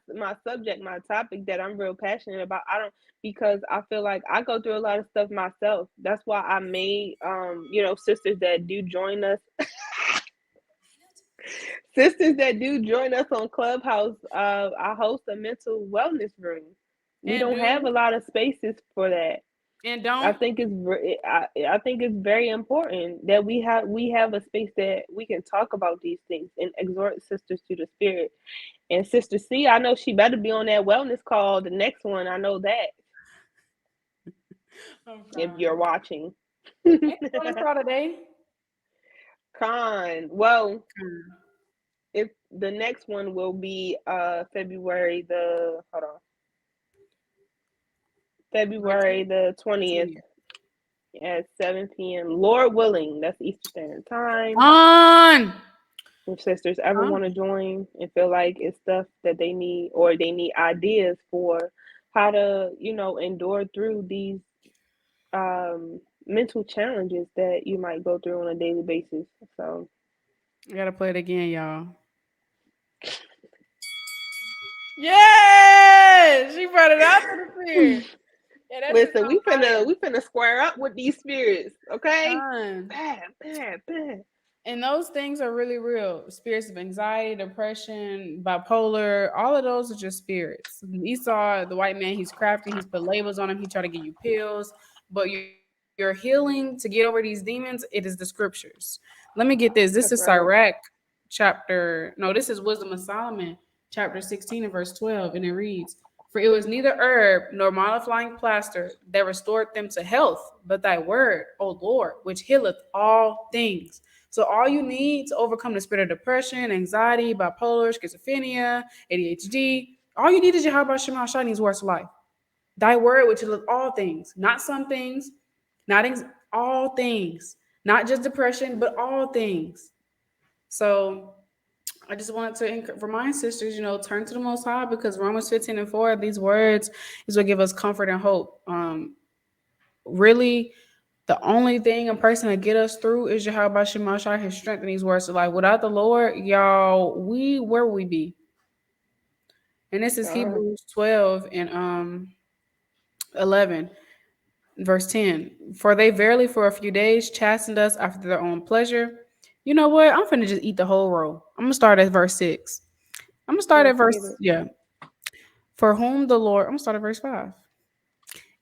S2: subject, my topic that I'm real passionate about. I don't because I feel like I go through a lot of stuff myself. That's why I made sisters that do join us, sisters that do join us on Clubhouse. I host a mental wellness room. We
S3: And
S2: don't have a
S3: do
S2: lot of spaces for that.
S3: and
S2: I
S3: don't.
S2: think I think it's very important that we have a space that we can talk about these things and exhort sisters to the spirit. And Sister C, I know she better be on that wellness call, the next one. I know that
S3: I'm
S2: if you're
S3: crying.
S2: watching.
S3: Ain't the bonus call today?
S2: Well,
S3: Con.
S2: if the next one will be February the hold on. February
S3: 19th,
S2: the 20th
S3: 20th.
S2: at 7 p.m. Lord willing, that's Eastern Standard Time.
S3: On.
S2: If sisters ever
S3: Con.
S2: want to join and feel like it's stuff that they need or they need ideas for how to, endure through these mental challenges that you might go through on a daily basis. So,
S3: I gotta play it again, y'all. Yeah, she brought it out to the spirit. Yeah, that's just
S2: listen,
S3: on
S2: we finna square up with these spirits, okay?
S3: fire.
S2: Bad, bad, bad.
S3: And those things are really real. Spirits of anxiety, depression, bipolar, all of those are just spirits. Esau, the white man, he's crafty, he's put labels on him, he try to give you pills. But your healing to get over these demons, it is the scriptures. Let me get this. This is
S2: That's right.
S3: Sirach chapter, no, this is Wisdom of Solomon, chapter 16 and verse 12. And it reads, For it was neither herb nor mollifying plaster that restored them to health, but thy word, O Lord, which healeth all things. So all you need to overcome the spirit of depression, anxiety, bipolar, schizophrenia, ADHD, all you need is Yahawah Shema Shani's words of life. Thy word, which is all things, not some things, not all things, not just depression, but all things. So I just wanted to remind sisters, turn to the Most High because Romans 15 and 4, these words is what give us comfort and hope. Really, the only thing a person can get us through is Yahweh Shemashah, his strength in these words of life. Without the Lord, y'all, where would we be? And this is
S2: God.
S3: Hebrews 12 and 11, verse 10. For they verily for a few days chastened us after their own pleasure. You know what? I'm finna just eat the whole row. I'm gonna start at verse 6. I'm gonna start at
S2: Let's get
S3: verse,
S2: it.
S3: yeah. For whom the Lord, I'm gonna start at verse 5.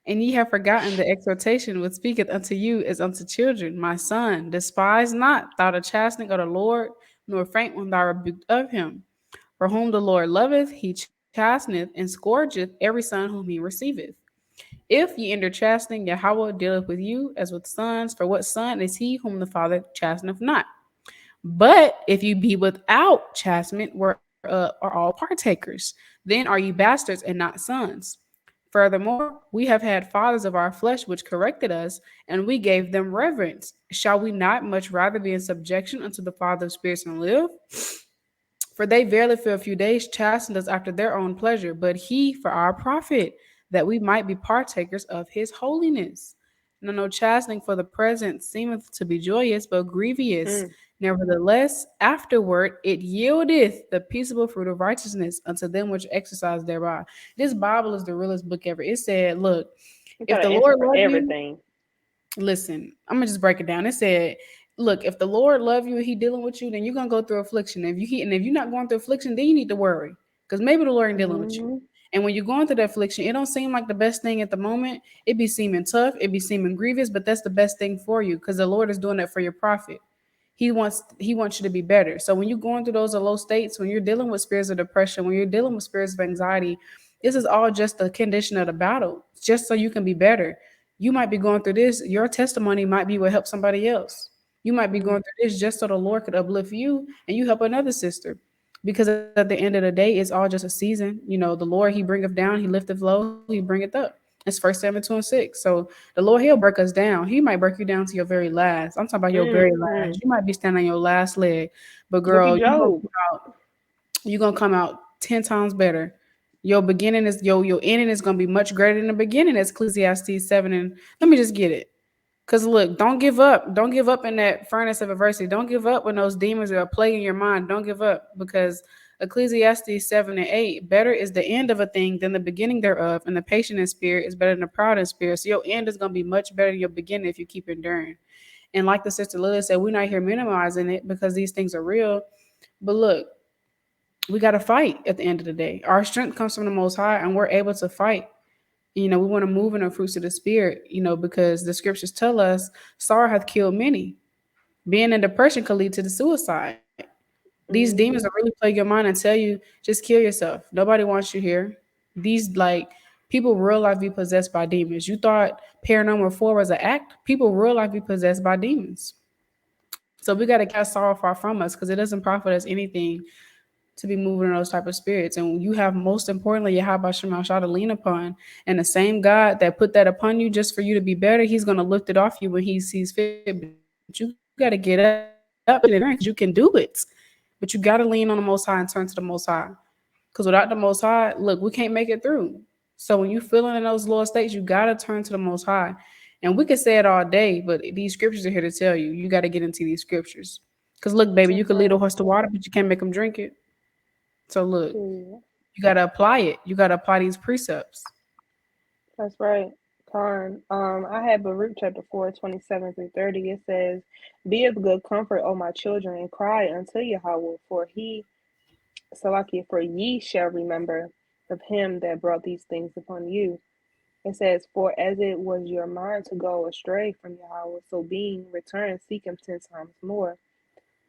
S3: And ye have forgotten the exhortation which speaketh unto you as unto children. My son, despise not thou the chastening of the Lord, nor faint when thou art rebuked of him. For whom the Lord loveth, he chasteneth and scourgeth every son whom he receiveth. If ye endure chastening, Yahweh dealeth with you as with sons. For what son is he whom the Father chasteneth not? But if you be without chastisement, whereof are all partakers, then are you bastards and not sons. Furthermore, we have had fathers of our flesh which corrected us, and we gave them reverence. Shall we not much rather be in subjection unto the Father of spirits and live? For they verily for a few days chastened us after their own pleasure, but he for our profit, that we might be partakers of his holiness. No chastening for the present seemeth to be joyous, but grievous.
S2: Mm.
S3: Nevertheless, afterward it yieldeth the peaceable fruit of righteousness unto them which exercise thereby. This Bible is the realest book ever. It said, look,
S2: You
S3: if
S2: got
S3: the
S2: an answer
S3: Lord
S2: for
S3: love you,
S2: everything.
S3: listen, I'm gonna just break it down. It said, look, if the Lord love you and he dealing with you, then you're gonna go through affliction. If you're not going through affliction, then you need to worry. Because maybe the Lord ain't dealing with you.
S2: Mm-hmm.
S3: And when you're going through the affliction, it don't seem like the best thing at the moment. It be seeming tough, it be seeming grievous, but that's the best thing for you because the Lord is doing that for your profit. He wants you to be better. So when you're going through those low states, when you're dealing with spirits of depression, when you're dealing with spirits of anxiety, this is all just the condition of the battle, just so you can be better. You might be going through this. Your testimony might be what helps somebody else. You might be
S2: Mm.
S3: going through this just so the Lord could uplift you and you help another sister. Because at the end of the day, it's all just a season. The Lord, He bringeth down, He lifteth low, He bringeth up. It's First Samuel 2 and 6. So the Lord, He'll break us down. He might break you down to your very last. I'm talking about your very last.
S2: Mm-hmm.
S3: You might be standing on your last leg, but
S2: Look
S3: girl,
S2: at Job.
S3: you're gonna come out 10 times better. Your beginning is your ending is gonna be much greater than the beginning. As Ecclesiastes 7 and let me just get it. Cause look, don't give up. Don't give up in that furnace of adversity. Don't give up when those demons are plaguing your mind. Don't give up because Ecclesiastes 7 and 8, better is the end of a thing than the beginning thereof, and the patient in spirit is better than the proud in spirit. So your end is gonna be much better than your beginning if you keep enduring. And like the sister Lily said, we're not here minimizing it because these things are real. But look, we gotta fight at the end of the day. Our strength comes from the most high, and we're able to fight. We want to move in the fruits of the spirit, because the scriptures tell us sorrow hath killed many. Being in depression could lead to the suicide. These demons will
S2: Mm-hmm.
S3: really play your mind and tell you, just kill yourself. Nobody wants you here. These like people real life be possessed by demons. You thought paranormal 4 was an act? People real life be possessed by demons. So we got to cast sorrow far from us because it doesn't profit us anything to be moving in those type of spirits. And you have most importantly Yahawashi to lean upon. And the same God that put that upon you just for you to be better, he's gonna lift it off you when he sees fit. But you gotta get up and endurance because you can do it. But you gotta lean on the most high and turn to the most high. Because without the most high, look, we can't make it through. So when you feeling in those lower states, you gotta turn to the most high. And we could say it all day, but these scriptures are here to tell you, you gotta get into these scriptures. Because look, baby, you could lead a horse
S2: That's
S3: to water,
S2: right.
S3: but you can't make them drink it. So look,
S2: Period.
S3: you gotta apply it. You gotta apply these precepts.
S2: That's right. Con. I had Baruch chapter 4, 27 through 30. It says, "Be of good comfort, O my children, and cry unto Yahawah, for he, Salakia, for ye shall remember of him that brought these things upon you." It says, "For as it was your mind to go astray from Yahawah, so being returned, seek him 10 times more.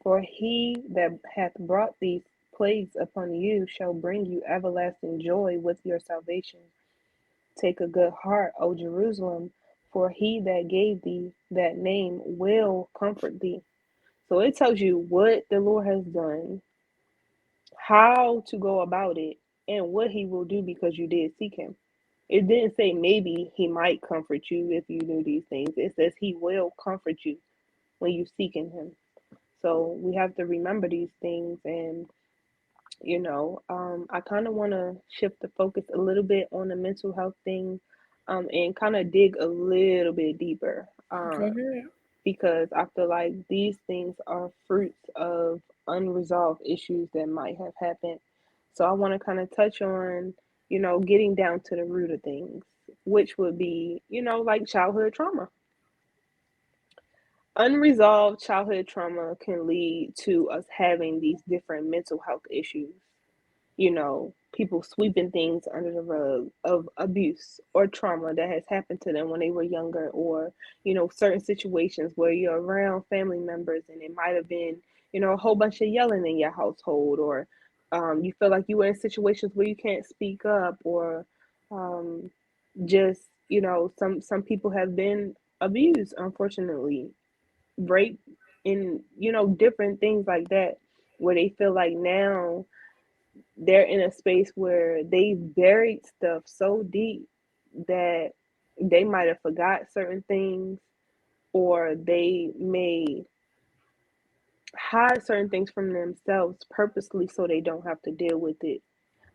S2: For he that hath brought these plagues upon you shall bring you everlasting joy with your salvation. Take a good heart, O Jerusalem, for he that gave thee that name will comfort thee." So it tells you what the Lord has done, how to go about it, and what he will do because you did seek him. It didn't say maybe he might comfort you if you do these things. It says he will comfort you when you seek in him. So we have to remember these things. And I kind of want to shift the focus a little bit on the mental health thing, and kind of dig a little bit deeper,
S3: Go ahead.
S2: because I feel like these things are fruits of unresolved issues that might have happened. So I want to kind of touch on, getting down to the root of things, which would be, like childhood trauma. Unresolved childhood trauma can lead to us having these different mental health issues. People sweeping things under the rug of abuse or trauma that has happened to them when they were younger, or, certain situations where you're around family members and it might have been, a whole bunch of yelling in your household, or you feel like you were in situations where you can't speak up, or um, just, some people have been abused, unfortunately, rape, and, different things like that, where they feel like now they're in a space where they buried stuff so deep that they might have forgot certain things, or they may hide certain things from themselves purposely so they don't have to deal with it.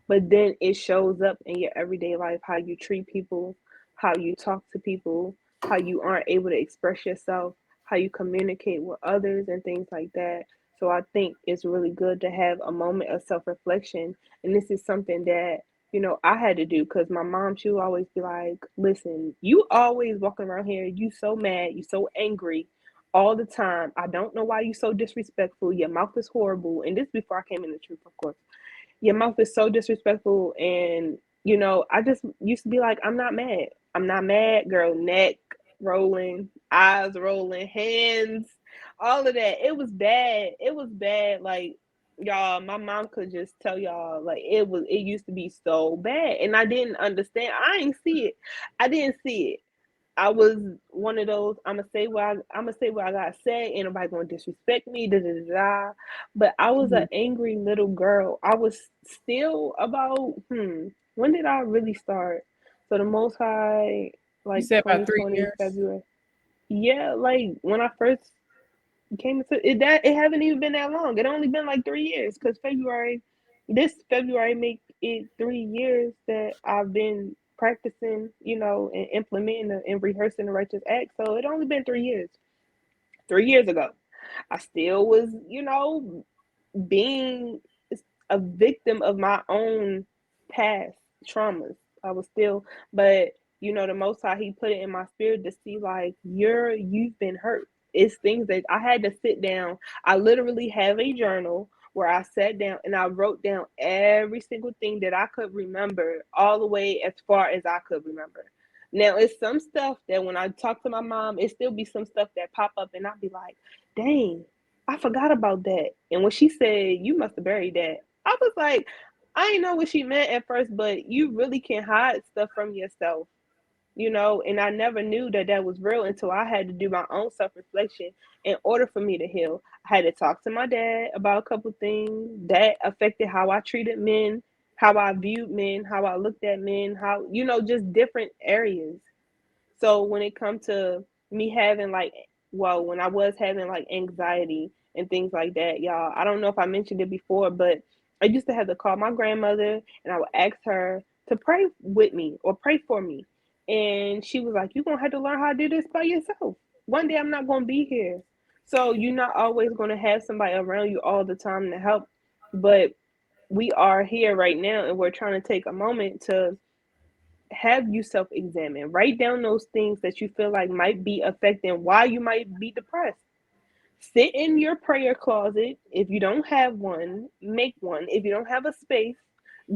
S2: But then it shows up in your everyday life, how you treat people, how you talk to people, how you aren't able to express yourself, how you communicate with others, and things like that. So I think it's really good to have a moment of self reflection. And this is something that, I had to do, because my mom, she would always be like, "Listen, you always walking around here, you so mad, you so angry all the time. I don't know why you so disrespectful. Your mouth is horrible." And this before I came in the truth, of course. "Your mouth is so disrespectful." And, I just used to be like, "I'm not mad. I'm not mad, girl." Neck rolling, eyes rolling, hands, all of that. It was bad. It was bad. Like, y'all, my mom could just tell y'all, like, it used to be so bad. And I didn't understand. I ain't see it. I didn't see it. I was one of those. I'm gonna say what I gotta say. Ain't nobody gonna disrespect me. Da da da da. But I was an
S3: Mhm.
S2: angry little girl. I was still about. When did I really start? So the Most High,
S3: You
S2: like
S3: said about
S2: 2020
S3: 3 years.
S2: February. Yeah, like when I first came into it, that it haven't even been that long. It only been like 3 years, because this February make it 3 years that I've been practicing, and implementing and rehearsing the righteous act. So it only been 3 years. 3 years ago, I still was, being a victim of my own past traumas. I was still, but the Most High, He put it in my spirit to see like you've been hurt. It's things that I had to sit down. I literally have a journal where I sat down and I wrote down every single thing that I could remember, all the way as far as I could remember. Now it's some stuff that when I talk to my mom, it still be some stuff that pop up, and I'll be like, "Dang, I forgot about that." And when she said, "You must have buried that," I was like, I didn't know what she meant at first, but you really can't hide stuff from yourself, and I never knew that that was real until I had to do my own self reflection in order for me to heal. I had to talk to my dad about a couple things that affected how I treated men, how I viewed men, how I looked at men, how, just different areas. So when it comes to me having like, well, when I was having like anxiety and things like that, y'all, I don't know if I mentioned it before, but I used to have to call my grandmother and I would ask her to pray with me or pray for me. And she was like, "You're going to have to learn how to do this by yourself. One day I'm not going to be here." So you're not always going to have somebody around you all the time to help. But we are here right now and we're trying to take a moment to have you self-examine. Write down those things that you feel like might be affecting why you might be depressed. Sit in your prayer closet. If you don't have one, make one. If you don't have a space,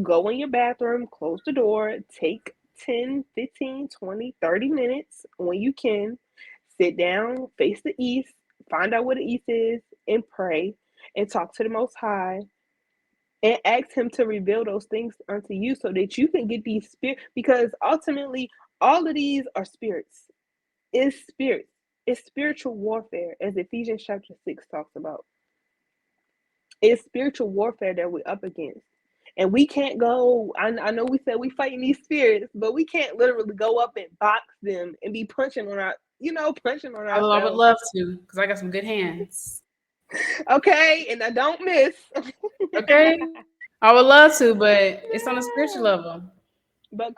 S2: go in your bathroom, close the door, take 10, 15, 20, 30 minutes when you can. Sit down, face the east, find out what the east is, and pray and talk to the Most High and ask Him to reveal those things unto you so that you can get these spirit, because ultimately all of these are spirits. It's spirits. It's spiritual warfare, as Ephesians chapter 6 talks about. It's spiritual warfare that we're up against. And we can't go, I know we said we fighting these spirits, but we can't literally go up and box them and be punching on punching on
S3: Although I would
S2: ourselves.
S3: love to, because I got some good hands.
S2: Okay, and I don't miss.
S3: Okay? I would love to, but it's on a spiritual level.
S2: But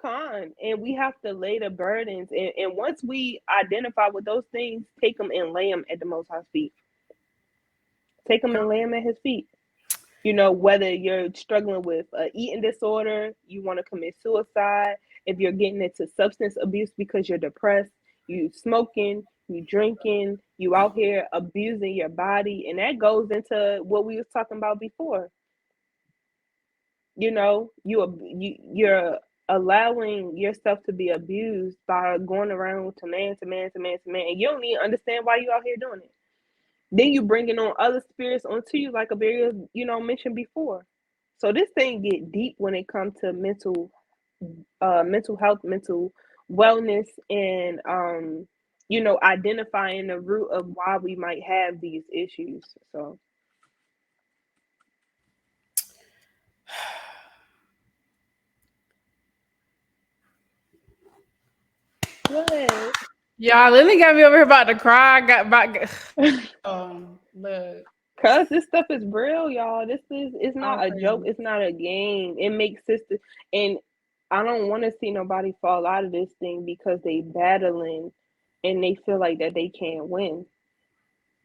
S2: and we have to lay the burdens, and once we identify with those things, take them and lay them at the Most High's feet. Take them and lay them at His feet. Whether you're struggling with an eating disorder, you want to commit suicide, if you're getting into substance abuse because you're depressed, you smoking, you drinking, you out here abusing your body, and that goes into what we was talking about before. You're allowing yourself to be abused by going around to man to man to man to man, and you don't even understand why you out here doing it. Then you bringing on other spirits onto you, like Abarriyah, mentioned before. So this thing get deep when it comes to mental health, mental wellness, and identifying the root of why we might have these issues. So good.
S3: Y'all, Lily got me over here about to cry. I got about. Look.
S2: Cause this stuff is real, y'all. It's
S3: All
S2: not a joke.
S3: praises.
S2: It's not a game. It makes sisters, and I don't want to see nobody fall out of this thing because they battling, and they feel like that they can't win.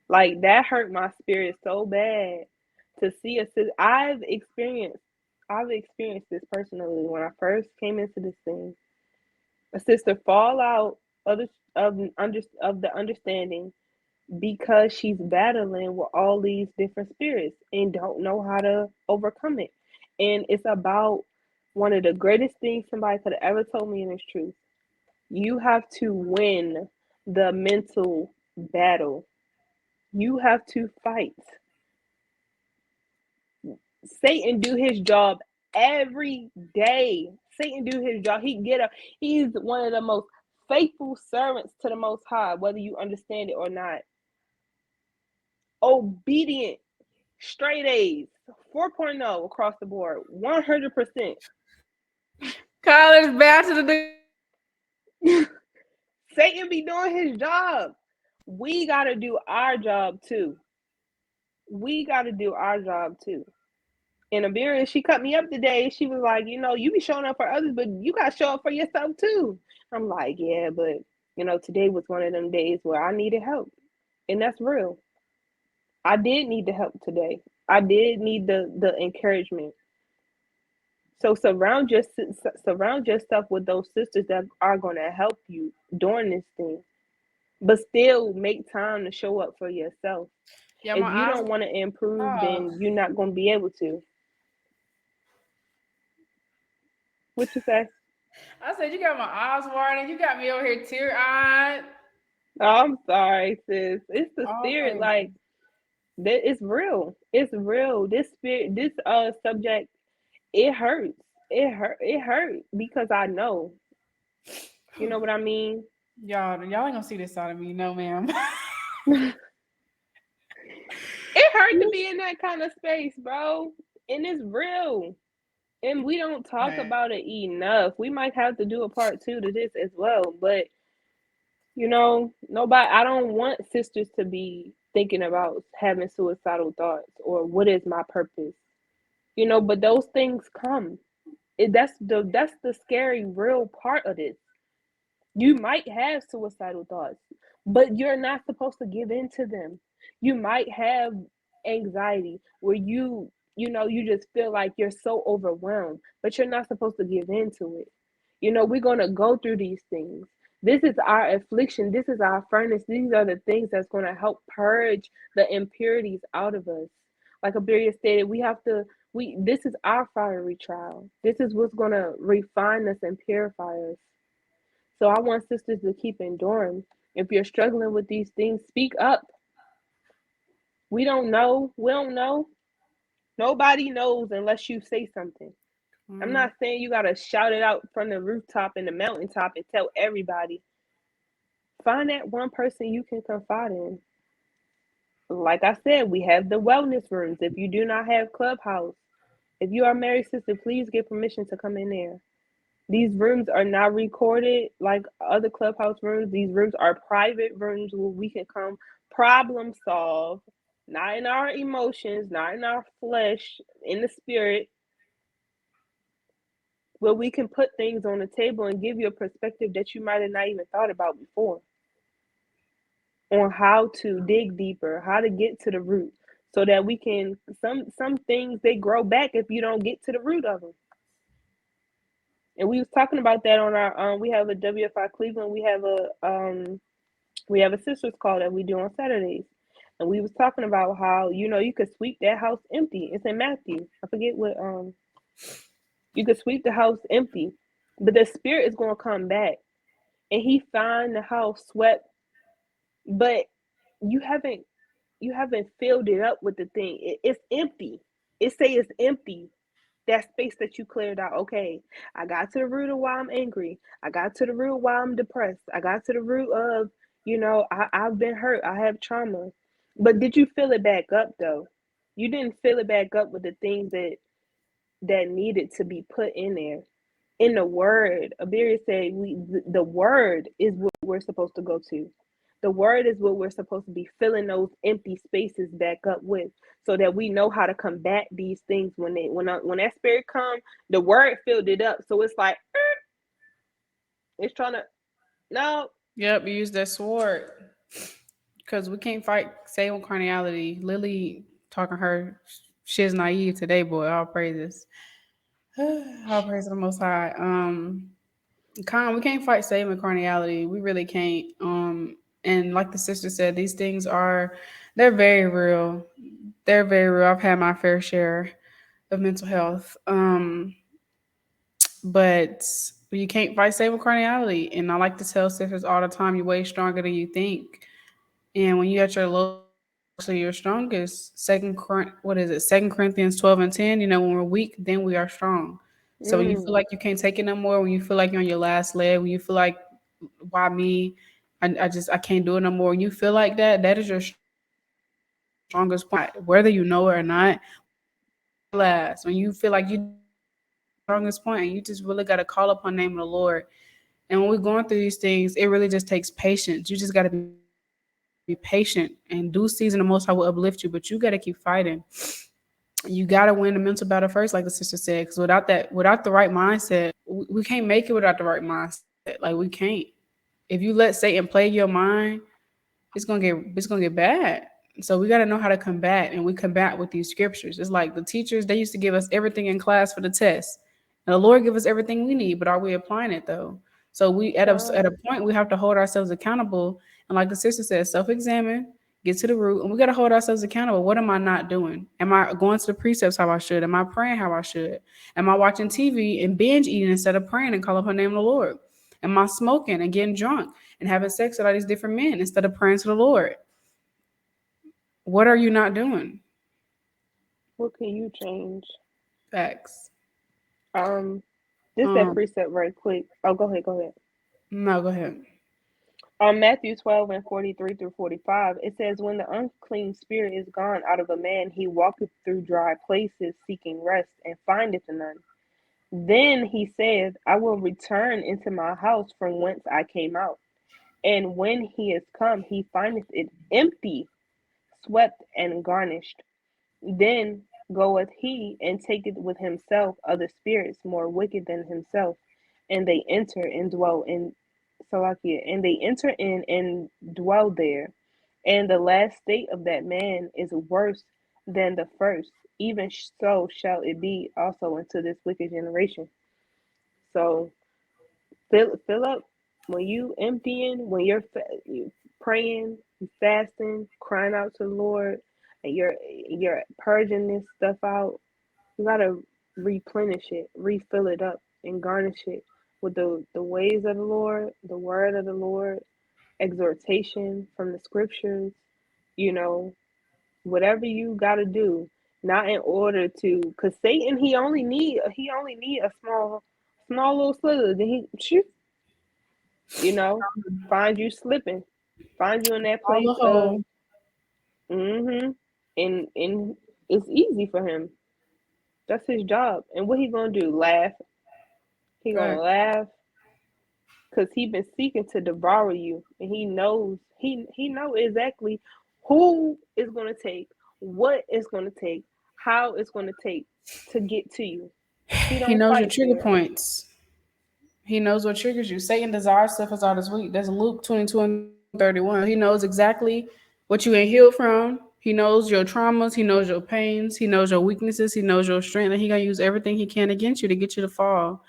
S2: Like that hurt my spirit so bad to see a sister. I've experienced this personally when I first came into this thing. A sister fall out of the understanding because she's battling with all these different spirits and don't know how to overcome it. And it's about one of the greatest things somebody could have ever told me, and it's truth. You have to win the mental battle. You have to fight. Satan do his job every day. Satan do his job. He's one of the most faithful servants to the Most High, whether you understand it or not. Obedient, straight A's, 4.0 across the board, 100%.
S3: College bachelor.
S2: Satan be doing his job. We got to do our job too. We got to do our job too. And Abarriyah, she cut me up today. She was like, you be showing up for others, but you got to show up for yourself too. I'm like, yeah, but today was one of them days where I needed help, and that's real. I did need the help today. I did need the encouragement. So surround yourself with those sisters that are going to help you during this thing, but still make time to show up for yourself.
S3: Yeah,
S2: If
S3: my
S2: you
S3: eyes
S2: don't want to improve,
S3: are.
S2: then you're not going to be able to. What you say?
S3: I said you got my eyes watering. You got me over here tear eyed.
S2: Oh, I'm sorry, sis. It's the
S3: All
S2: spirit, like
S3: praises.
S2: that. It's real. It's real. This spirit, this subject, it hurts. It hurt. It hurt because I know. You know what I mean?
S3: Y'all ain't gonna see this side of me, no, ma'am.
S2: It hurt to be in that kind of space, bro. And it's real. And we don't talk
S3: Right.
S2: about it enough. We might have to do a part two to this as well. But nobody, I don't want sisters to be thinking about having suicidal thoughts or what is my purpose. But those things come. That's the scary real part of this. You might have suicidal thoughts, but you're not supposed to give in to them. You might have anxiety where you just feel like you're so overwhelmed, but you're not supposed to give in to it. We're going to go through these things. This is our affliction. This is our furnace. These are the things that's going to help purge the impurities out of us. Like Abarriyah stated, this is our fiery trial. This is what's going to refine us and purify us. So I want sisters to keep enduring. If you're struggling with these things, speak up. We don't know. We don't know. Nobody knows unless you say something. I'm
S3: Mm.
S2: not saying you got to shout it out from the rooftop and the mountaintop and tell everybody. Find that one person you can confide in. Like I said, we have the wellness rooms. If you do not have Clubhouse, if you are a married sister, please get permission to come in there. These rooms are not recorded like other clubhouse rooms. These rooms are private rooms where we can come problem solve, not in our emotions, not in our flesh, in the spirit, where we can put things on the table and give you a perspective that you might have not even thought about before on how to dig deeper, how to get to the root so that we can some things they grow back if you don't get to the root of them. And we was talking about that on our we have a WFI Cleveland, we have a sisters call that we do on Saturdays. And we was talking about how, you could sweep that house empty. It's in Matthew. I forget what you could sweep the house empty. But the spirit is gonna come back and he find the house swept, but you haven't filled it up with the thing. It's empty. It say it's empty. That space that you cleared out. Okay, I got to the root of why I'm angry. I got to the root of why I'm depressed. I got to the root of, I've been hurt. I have trauma. But did you fill it back up though? You didn't fill it back up with the things that needed to be put in there. In the word, Abarriyah said the word is what we're supposed to go to. The word is what we're supposed to be filling those empty spaces back up with, so that we know how to combat these things when that spirit comes. The word filled it up, so it's like it's trying to no.
S3: Yep, you use that sword because we can't fight same carnality. Lily talking her she's naive today, boy. All praises. All praise to the Most High. We can't fight saving carnality. We really can't. And like the sister said, these things they're very real. They're very real. I've had my fair share of mental health. But you can't fight saving carnality. And I like to tell sisters all the time, you're way stronger than you think. And when you're at your lowest, actually your strongest. What is it? 2 Corinthians 12:10. When we're weak, then we are strong. So when you feel
S2: Mm,
S3: like you can't take it no more, when you feel like you're on your last leg, when you feel like, why me? I can't do it no more. When you feel like that, that is your strongest point, whether you know it or not. Last, when you feel like you strongest point, and you just really got to call upon the name of the Lord. And when we're going through these things, it really just takes patience. You just got to be patient. And due season, the Most High will uplift you, but you got to keep fighting. You got to win the mental battle first, like the sister said, because without the right mindset, we can't make it without the right mindset. Like we can't. If you let Satan play your mind, it's gonna get bad. So we got to know how to combat, and we combat with these scriptures. It's like the teachers, they used to give us everything in class for the test, and the Lord give us everything we need, but are we applying it though? So we at a
S2: Con,
S3: point we have to hold ourselves accountable, and like the sister said, self-examine, get to the root, and we got to hold ourselves accountable. What am I not doing? Am I going to the precepts how I should? Am I praying how I should? Am I watching TV and binge eating instead of praying and calling upon the name of the Lord? Am I smoking and getting drunk and having sex with all these different men instead of praying to the Lord? What are you not doing?
S2: what can you change?
S3: Facts.
S2: Um, just that
S3: Um,
S2: precept right quick. Oh, go ahead, go ahead.
S3: no, go ahead.
S2: Matthew 12 and 43 through 45, it says, when the unclean spirit is gone out of a man, he walketh through dry places, seeking rest, and findeth none. Then he saith, I will return into my house from whence I came out. And when he is come, he findeth it empty, swept, and garnished. Then goeth he and taketh with himself other spirits more wicked than himself, and they enter and dwell in Salakia, and they enter in and dwell there. And the last state of that man is worse than the first. Even so shall it be also unto this wicked generation. So fill up when you emptying, when you praying, you fasting, crying out to the Lord, and you're purging this stuff out. You gotta replenish it, refill it up, and garnish it with the ways of the Lord, the word of the Lord, exhortation from the scriptures. You know, whatever you gotta do, not in order to, cause Satan he only need a small little slither. Then he shoot, you know, find you slipping, find you in that
S3: All
S2: place
S3: the
S2: of
S3: whole.
S2: mm-hmm, and it's easy for him. That's his job. And what he gonna do? Laugh? He gonna
S3: Facts.
S2: laugh because he been seeking to devour you, and he know exactly who is gonna take, what it's gonna take, how it's gonna take to get to you. He
S3: He
S2: don't
S3: knows your
S2: fight
S3: trigger
S2: fair.
S3: points. He knows what triggers you. Satan desires stuff as all this week. That's Luke 22 and 31. So he knows exactly what you ain't healed from. He knows your traumas. He knows your pains. He knows your weaknesses. He knows your strength. And he gonna use everything he can against you to get you to fall.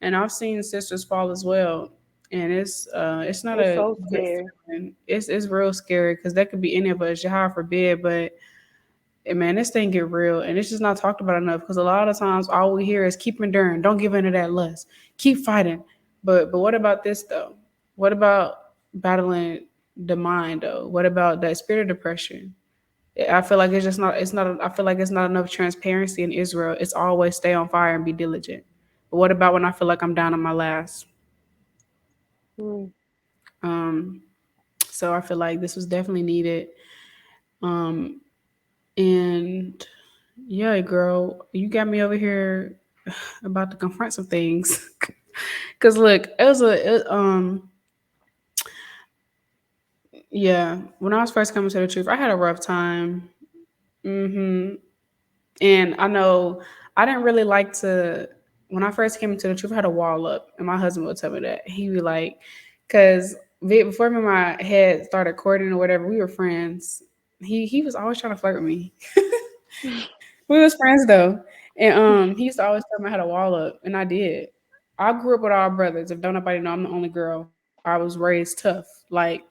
S3: And I've seen sisters fall as well. And it's not
S2: It's
S3: a
S2: so
S3: good
S2: scary.
S3: feeling. It's real scary because that could be any of us. Yahawah forbid, but man, this thing get real, and it's just not talked about enough because a lot of times all we hear is keep enduring, don't give in to that lust, keep fighting. But what about this though? What about battling the mind though? What about that spirit of depression? I feel like it's just not. It's not. I feel like it's not enough transparency in Israel. It's always stay on fire and be diligent. But what about when I feel like I'm down on my last?
S2: Mm,
S3: Um, so I feel like this was definitely needed. Um, and yeah, girl, you got me over here about to confront some things. Cause look, yeah, when I was first coming to the truth, I had a rough time. hmm And I know I didn't really like to. When I first came into the truth, I had a wall up, and my husband would tell me that he would like, cause before me and my head started courting or whatever, we were friends. He was always trying to flirt with me. We was friends though, and he used to always tell me I had a wall up, and I did. I grew up with all brothers. If don't nobody know, I'm the only girl. I was raised tough. Like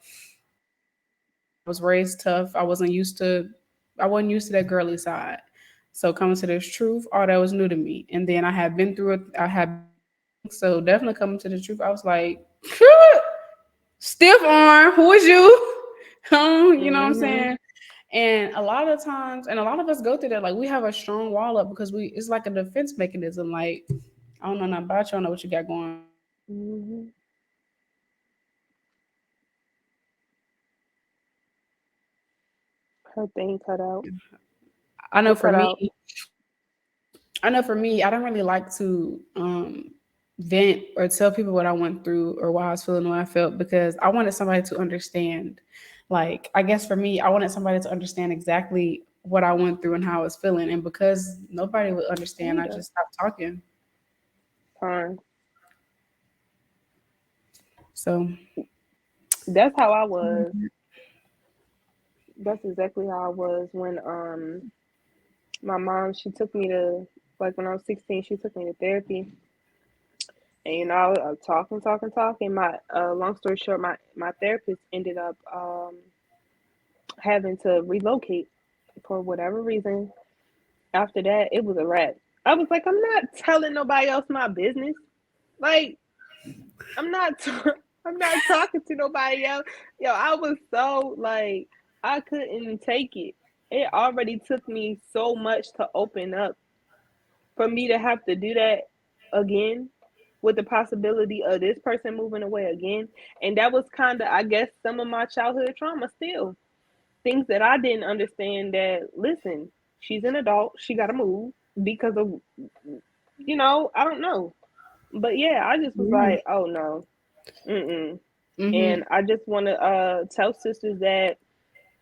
S3: I was raised tough. I wasn't used to that girly side. So coming to this truth, all that was new to me. And then I had been through it. I had been through some things. So definitely coming to the truth, I was like, stiff arm. Who is you? You know what I'm
S2: mm-hmm.
S3: saying? And a lot of times, and a lot of us go through that. Like we have a strong wall up because it's like a defense mechanism. Like I don't know nothing about you. I don't know what you got going on.
S2: Mm-hmm. Her thing cut out.
S3: I know
S2: It
S3: for
S2: cut
S3: me,
S2: out.
S3: I don't really like to vent or tell people what I went through or why I was feeling the way I felt because I wanted somebody to understand. Like, I guess for me, I wanted somebody to understand exactly what I went through and how I was feeling. And because nobody would
S2: I
S3: understand,
S2: need
S3: I
S2: a
S3: just stopped talking.
S2: time.
S3: So
S2: That's how I was. That's exactly how I was when my mom, she took me to, like when I was 16, she took me to therapy. And I was talking. My long story short, my therapist ended up having to relocate for whatever reason. After that, it was a wrap. I was like, I'm not telling nobody else my business. Like, I'm not I'm not talking to nobody else. Yo, I was so like I couldn't take it. It already took me so much to open up for me to have to do that again with the possibility of this person moving away again. And that was kind of, I guess, some of my childhood trauma still. Things that I didn't understand that, listen, she's an adult, she got to move because of, I don't know. But yeah, I just was
S3: yeah.
S2: like, oh no, mm-mm.
S3: Mm-hmm.
S2: And I just want to tell sisters that,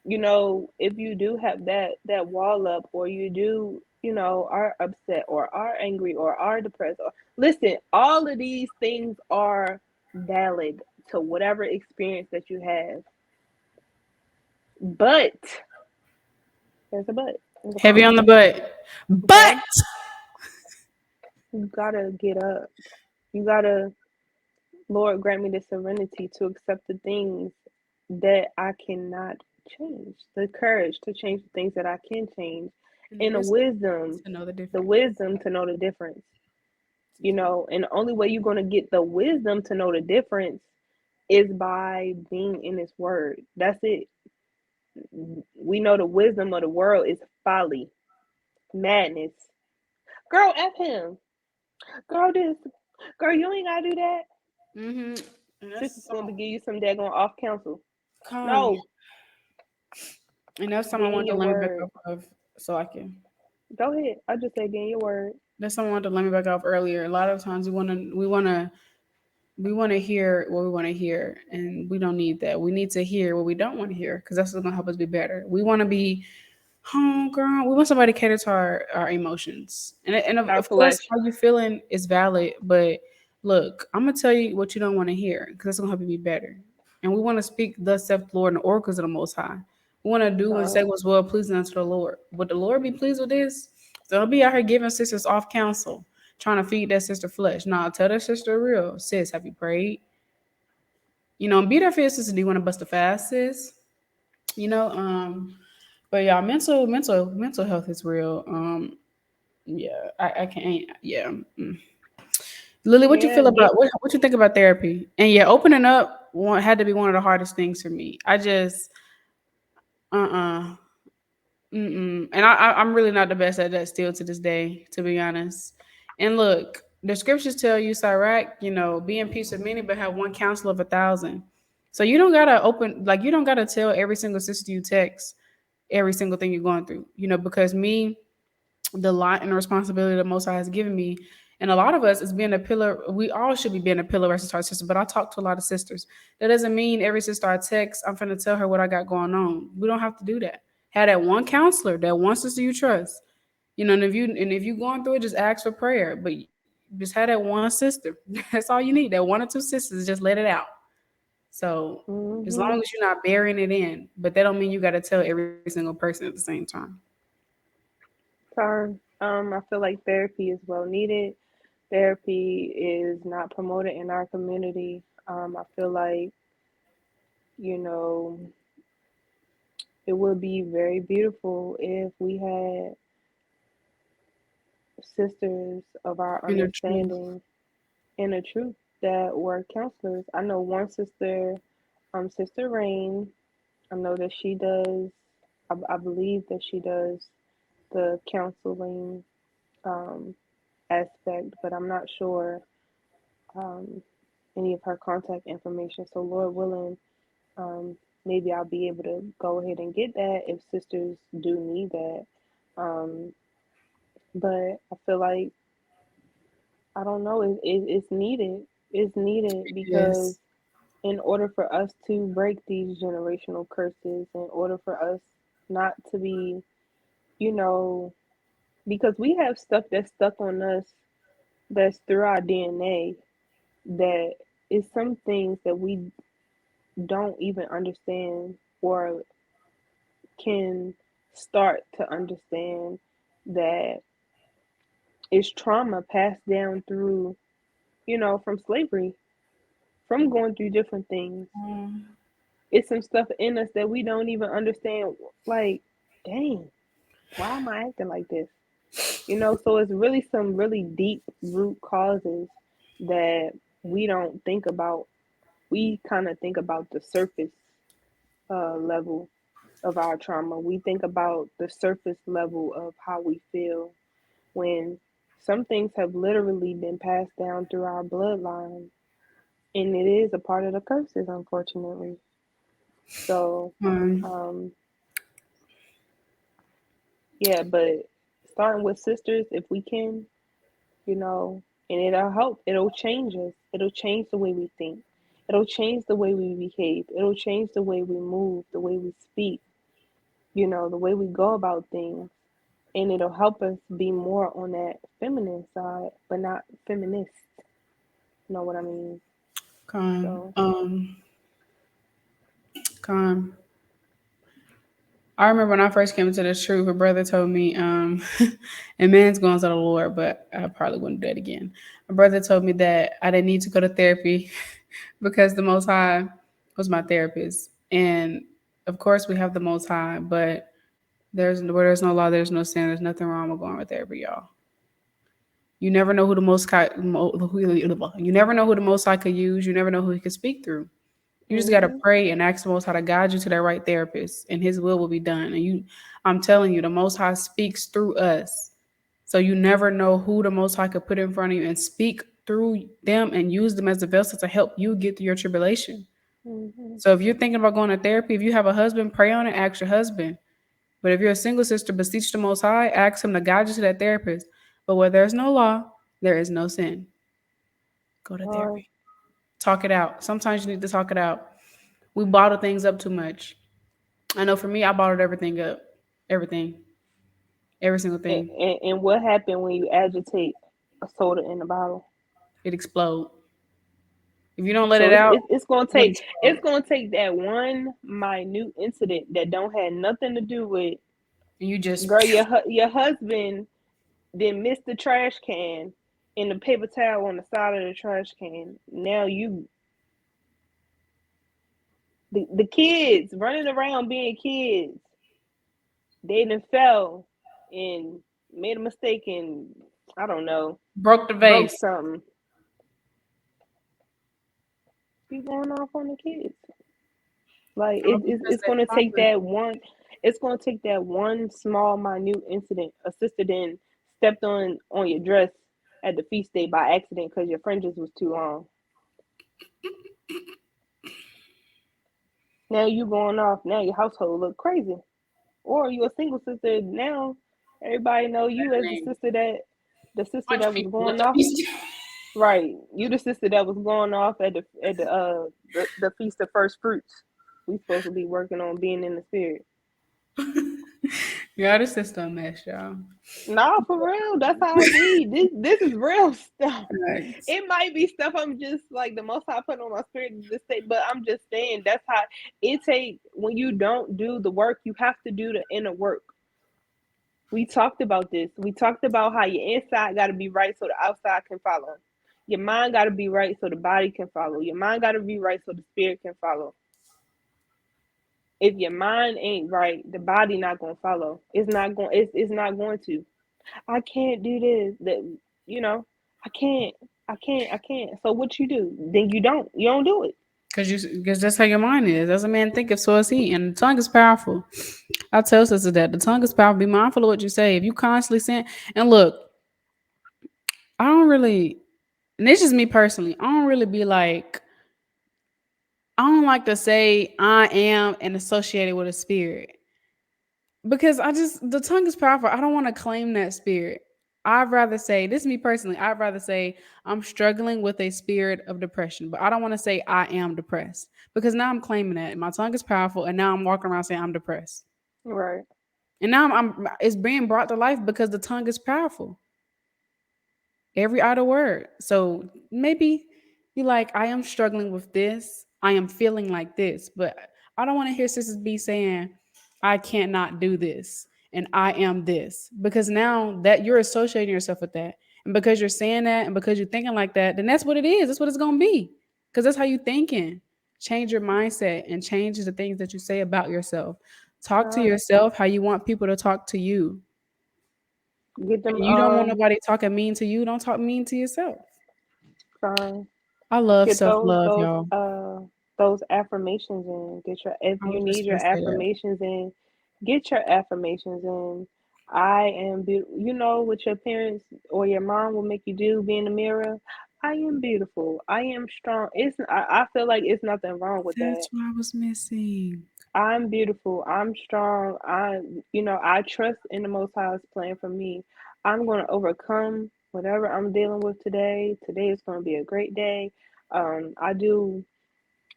S2: if you do have that wall up, or you do, are upset or are angry or are depressed, or listen, all of these things are valid to whatever experience that you have. But there's a but. There's a
S3: Heavy
S2: comma.
S3: on the butt. But
S2: Okay, you gotta get up. You gotta, Lord, grant me the serenity to accept the things that I cannot change, the courage to change the things that I can change,
S3: and the
S2: and
S3: wisdom to know the
S2: the
S3: difference.
S2: wisdom to know the difference, and the only way you're going to get the wisdom to know the difference is by being in His Word. That's it. We know the wisdom of the world is folly, madness. Girl, F him. Girl, this. Girl, you ain't got to do that.
S3: Mm-hmm. And that's
S2: Sister's going to
S3: something.
S2: give you some daggone off counsel.
S3: Con.
S2: No,
S3: And that's something I
S2: get in
S3: wanted to
S2: your
S3: let me back
S2: word.
S3: off of so I can.
S2: Go ahead. I just said get in your word.
S3: That's something I wanted to let me back off earlier. A lot of times we want to hear what we want to hear, and we don't need that. We need to hear what we don't want to hear because that's what's gonna help us be better. We want to be home, girl. We want somebody to cater to our emotions, and
S2: Our
S3: of course,
S2: flesh.
S3: how you feeling is valid. But look, I'm gonna tell you what you don't want to hear because that's gonna help you be better. And we want to speak thus saith the Lord and the oracles of the Most High. We want to do and say what's well pleasing unto the Lord. Would the Lord be pleased with this? So don't be out here giving sisters off counsel, trying to feed that sister flesh. Nah, tell that sister real. Sis, have you prayed? And be there for your sister. Do you want to bust a fast, sis? You know, but y'all, mental health is real. Yeah, I can't. Yeah, Lily, what you
S2: Yeah,
S3: feel
S2: get
S3: about what you think about therapy? And yeah, opening up had to be one of the hardest things for me. I just uh and I'm really not the best at that still to this day, to be honest. And look, the scriptures tell you, Sirach, be in peace with many, but have one counsel of 1,000. So you don't gotta you don't gotta tell every single sister you text every single thing you're going through. Because me, the lot and the responsibility that Most High has given me, and a lot of us is being a pillar. We all should be being a pillar versus our sister. But I talk to a lot of sisters. That doesn't mean every sister I text, I'm finna tell her what I got going on. We don't have to do that. Have that one counselor, that one sister you trust. And if you going through it, just ask for prayer. But just have that one sister. That's all you need. That one or two sisters, just let it out. So as long
S2: mm-hmm.
S3: as you're not burying it in, but that don't mean you got to tell every single person at the same time.
S2: Time. I feel like therapy is well needed. Therapy is not promoted in our community. I feel like, you know, it would be very beautiful if we had sisters of our
S3: In the truth.
S2: understanding and the truth that were counselors. I know one sister, Sister Rain. I know that she does. I believe that she does the counseling um, aspect, but I'm not sure um, any of her contact information. So, Lord willing, maybe I'll be able to go ahead and get that if sisters do need that. Um, but I feel like, I don't know, it's needed. It's needed because
S3: Yes.
S2: in order for us to break these generational curses, in order for us not to be you know, because we have stuff that's stuck on us that's through our DNA that is some things that we don't even understand or can start to understand that it's trauma passed down through, from slavery, from going through different things. It's some stuff in us that we don't even understand. Like, dang, why am I acting like this? So it's really some really deep root causes that we don't think about. We kind of think about the surface level of our trauma. We think about the surface level of how we feel when some things have literally been passed down through our bloodline, and it is a part of the curses, unfortunately. So,
S3: Um,
S2: um, yeah, but starting with sisters, if we can, and it'll help. It'll change us. It'll change the way we think. It'll change the way we behave. It'll change the way we move, the way we speak, the way we go about things. And it'll help us be more on that feminine side, but not feminist. You know what I mean?
S3: Con,
S2: So,
S3: con. I remember when I first came into this truth, a brother told me, and man's going to the Lord, but I probably wouldn't do that again. A brother told me that I didn't need to go to therapy because the Most High was my therapist. And of course, we have the Most High, but where there's no law, there's no sin. There's nothing wrong with going with therapy, y'all. You never know who the Most High, you never know who the Most High could use. You never know who He could speak through. You just gotta
S2: hmm
S3: pray and ask the Most High to guide you to that right therapist, and His will be done. And I'm telling you, the Most High speaks through us, so you never know who the Most High could put in front of you and speak through them and use them as a vessel to help you get through your tribulation.
S2: hmm
S3: So if you're thinking about going to therapy, if you have a husband, pray on it. Ask your husband. But if you're a single sister, beseech the Most High. Ask Him to guide you to that therapist. But where there's no law, there is no sin. Go to
S2: Or,
S3: therapy. Talk it out. Sometimes you need to talk it out. We bottle things up too much. I know for me, I bottled everything up. Everything. Every single
S2: and,
S3: thing.
S2: and, and what happened when you agitate a soda in a bottle?
S3: It explode. If you don't let
S2: So
S3: it out,
S2: it's gonna
S3: it's gonna
S2: take
S3: explode.
S2: that one minute incident that don't have nothing to do with,
S3: And you just
S2: girl, your husband then missed the trash can and the paper towel on the side of the trash can. Now the kids running around being kids, they done fell and made a mistake and, I don't know,
S3: broke the
S2: broke
S3: vase.
S2: something. You going off on the kids. Like
S3: All because
S2: it's
S3: that
S2: gonna take
S3: trauma.
S2: that one. It's gonna take that one small, minute incident. A sister then stepped on your dress at the feast day by accident because your fringes was too long. Now you going off. Now your household look crazy. Or you a single sister. Now everybody know you as
S3: Everything.
S2: the sister
S3: Bunch
S2: that
S3: of
S2: was
S3: people at
S2: going
S3: the
S2: off.
S3: feast.
S2: Right, you the sister that was going off at the feast of first fruits. We supposed to be working on being in the spirit.
S3: Y'all, this is a mess, y'all.
S2: Nah, for real. That's how I be. This is real stuff.
S3: Right.
S2: It might be stuff I'm just like the most I put on my spirit to say, but I'm just saying that's how it take when you don't do the work, you have to do the inner work. We talked about this. We talked about how your inside gotta be right so the outside can follow. Your mind gotta be right so the body can follow. Your mind gotta be right so the spirit can follow. If your mind ain't right, the body not gonna follow. It's not going to. I can't do this. That you know, I can't. I can't. So what you do? Then you don't. You don't do it.
S3: Because that's how your mind is. As a man thinketh, so is he. And the tongue is powerful. I tell sisters that the tongue is powerful. Be mindful of what you say. If you constantly saying, and look, I don't really, and this is me personally, I don't really be like, I don't like to say I am and associate it with a spirit because the tongue is powerful. I don't want to claim that spirit. I'd rather say, this is me personally, I'd rather say I'm struggling with a spirit of depression, but I don't want to say I am depressed because now I'm claiming that my tongue is powerful and now I'm walking around saying I'm depressed.
S2: Right.
S3: And now it's being brought to life because the tongue is powerful. Every idle word. So maybe you like, I am struggling with this. I am feeling like this, but I don't want to hear sisters be saying, I can't not do this and I am this, because now that you're associating yourself with that, and because you're saying that, and because you're thinking like that, then that's what it is. That's what it's gonna be, because that's how you thinking. Change your mindset and change the things that you say about yourself. Talk to
S2: Con,
S3: yourself how you want people to talk to you.
S2: get them
S3: You don't want nobody talking mean to you. Don't talk mean to yourself.
S2: con.
S3: I love
S2: Get
S3: self love,
S2: those
S3: y'all.
S2: those affirmations in. Get your, if
S3: I
S2: you
S3: was
S2: need
S3: just
S2: your
S3: gonna say that.
S2: affirmations in, get your affirmations in. I am beautiful. You know what your parents or your mom will make you do, be in the mirror. I am beautiful. I am strong. I feel like it's nothing wrong with that.
S3: That's what I was missing.
S2: I'm beautiful. I'm strong. I trust in the Most High's plan for me. I'm going to overcome whatever I'm dealing with today. Today is going to be a great day. I do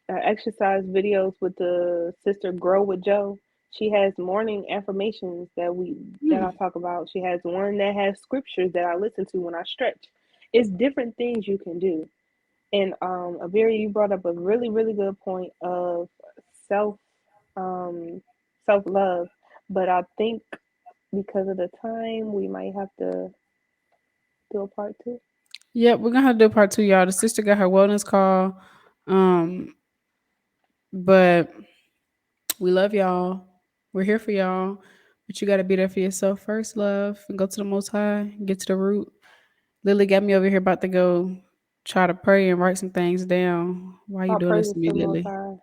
S2: exercise videos with the sister Grow with Joe. She has morning affirmations that I
S3: Hmm.
S2: talk about. She has one that has scriptures that I listen to when I stretch. It's different things you can do. And Abarriyah, you brought up a really, really good point of self um, self love. But I think because of the time, we might have to do a part two.
S3: Yep, we're gonna have to do part two, y'all. The sister got her wellness call. But we love y'all. We're here for y'all. But you gotta be there for yourself first, love. And go to the most high, get to the root. Lily got me over here about to go try to pray and write some things down. Why you
S2: All
S3: doing this
S2: praises
S3: to
S2: to
S3: me,
S2: the Most
S3: Lily?
S2: High.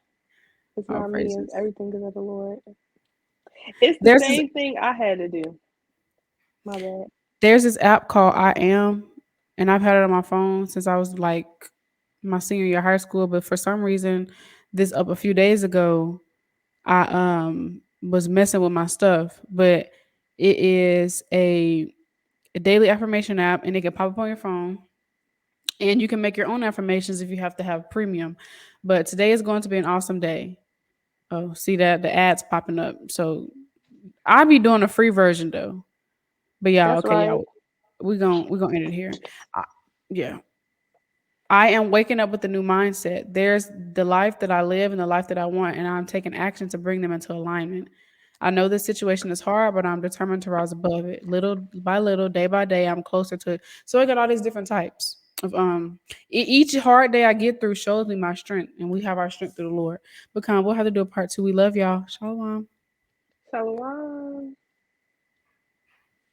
S2: It's
S3: All
S2: not me.
S3: praises.
S2: Everything is of the Lord. It's the
S3: There's this
S2: same thing I had to do. My bad.
S3: there's this app called I Am, and I've had it on my phone since I was like my senior year of high school. But for some reason, this up a few days ago, I was messing with my stuff. But it is a daily affirmation app, and it can pop up on your phone, and you can make your own affirmations if you have to have premium. But today is going to be an awesome day. Oh, see that the ads popping up. So I'll be doing a free version though. But yeah,
S2: That's
S3: okay, yeah,
S2: right.
S3: we gonna end it here. I, yeah, I am waking up with a new mindset. There's the life that I live and the life that I want, and I'm taking action to bring them into alignment. I know this situation is hard, but I'm determined to rise above it. Little by little, day by day, I'm closer to it. So I got all these different types of each hard day I get through shows me my strength, and we have our strength through the Lord. But we'll have to do a part two. We love y'all. Shalom.
S2: Shalom.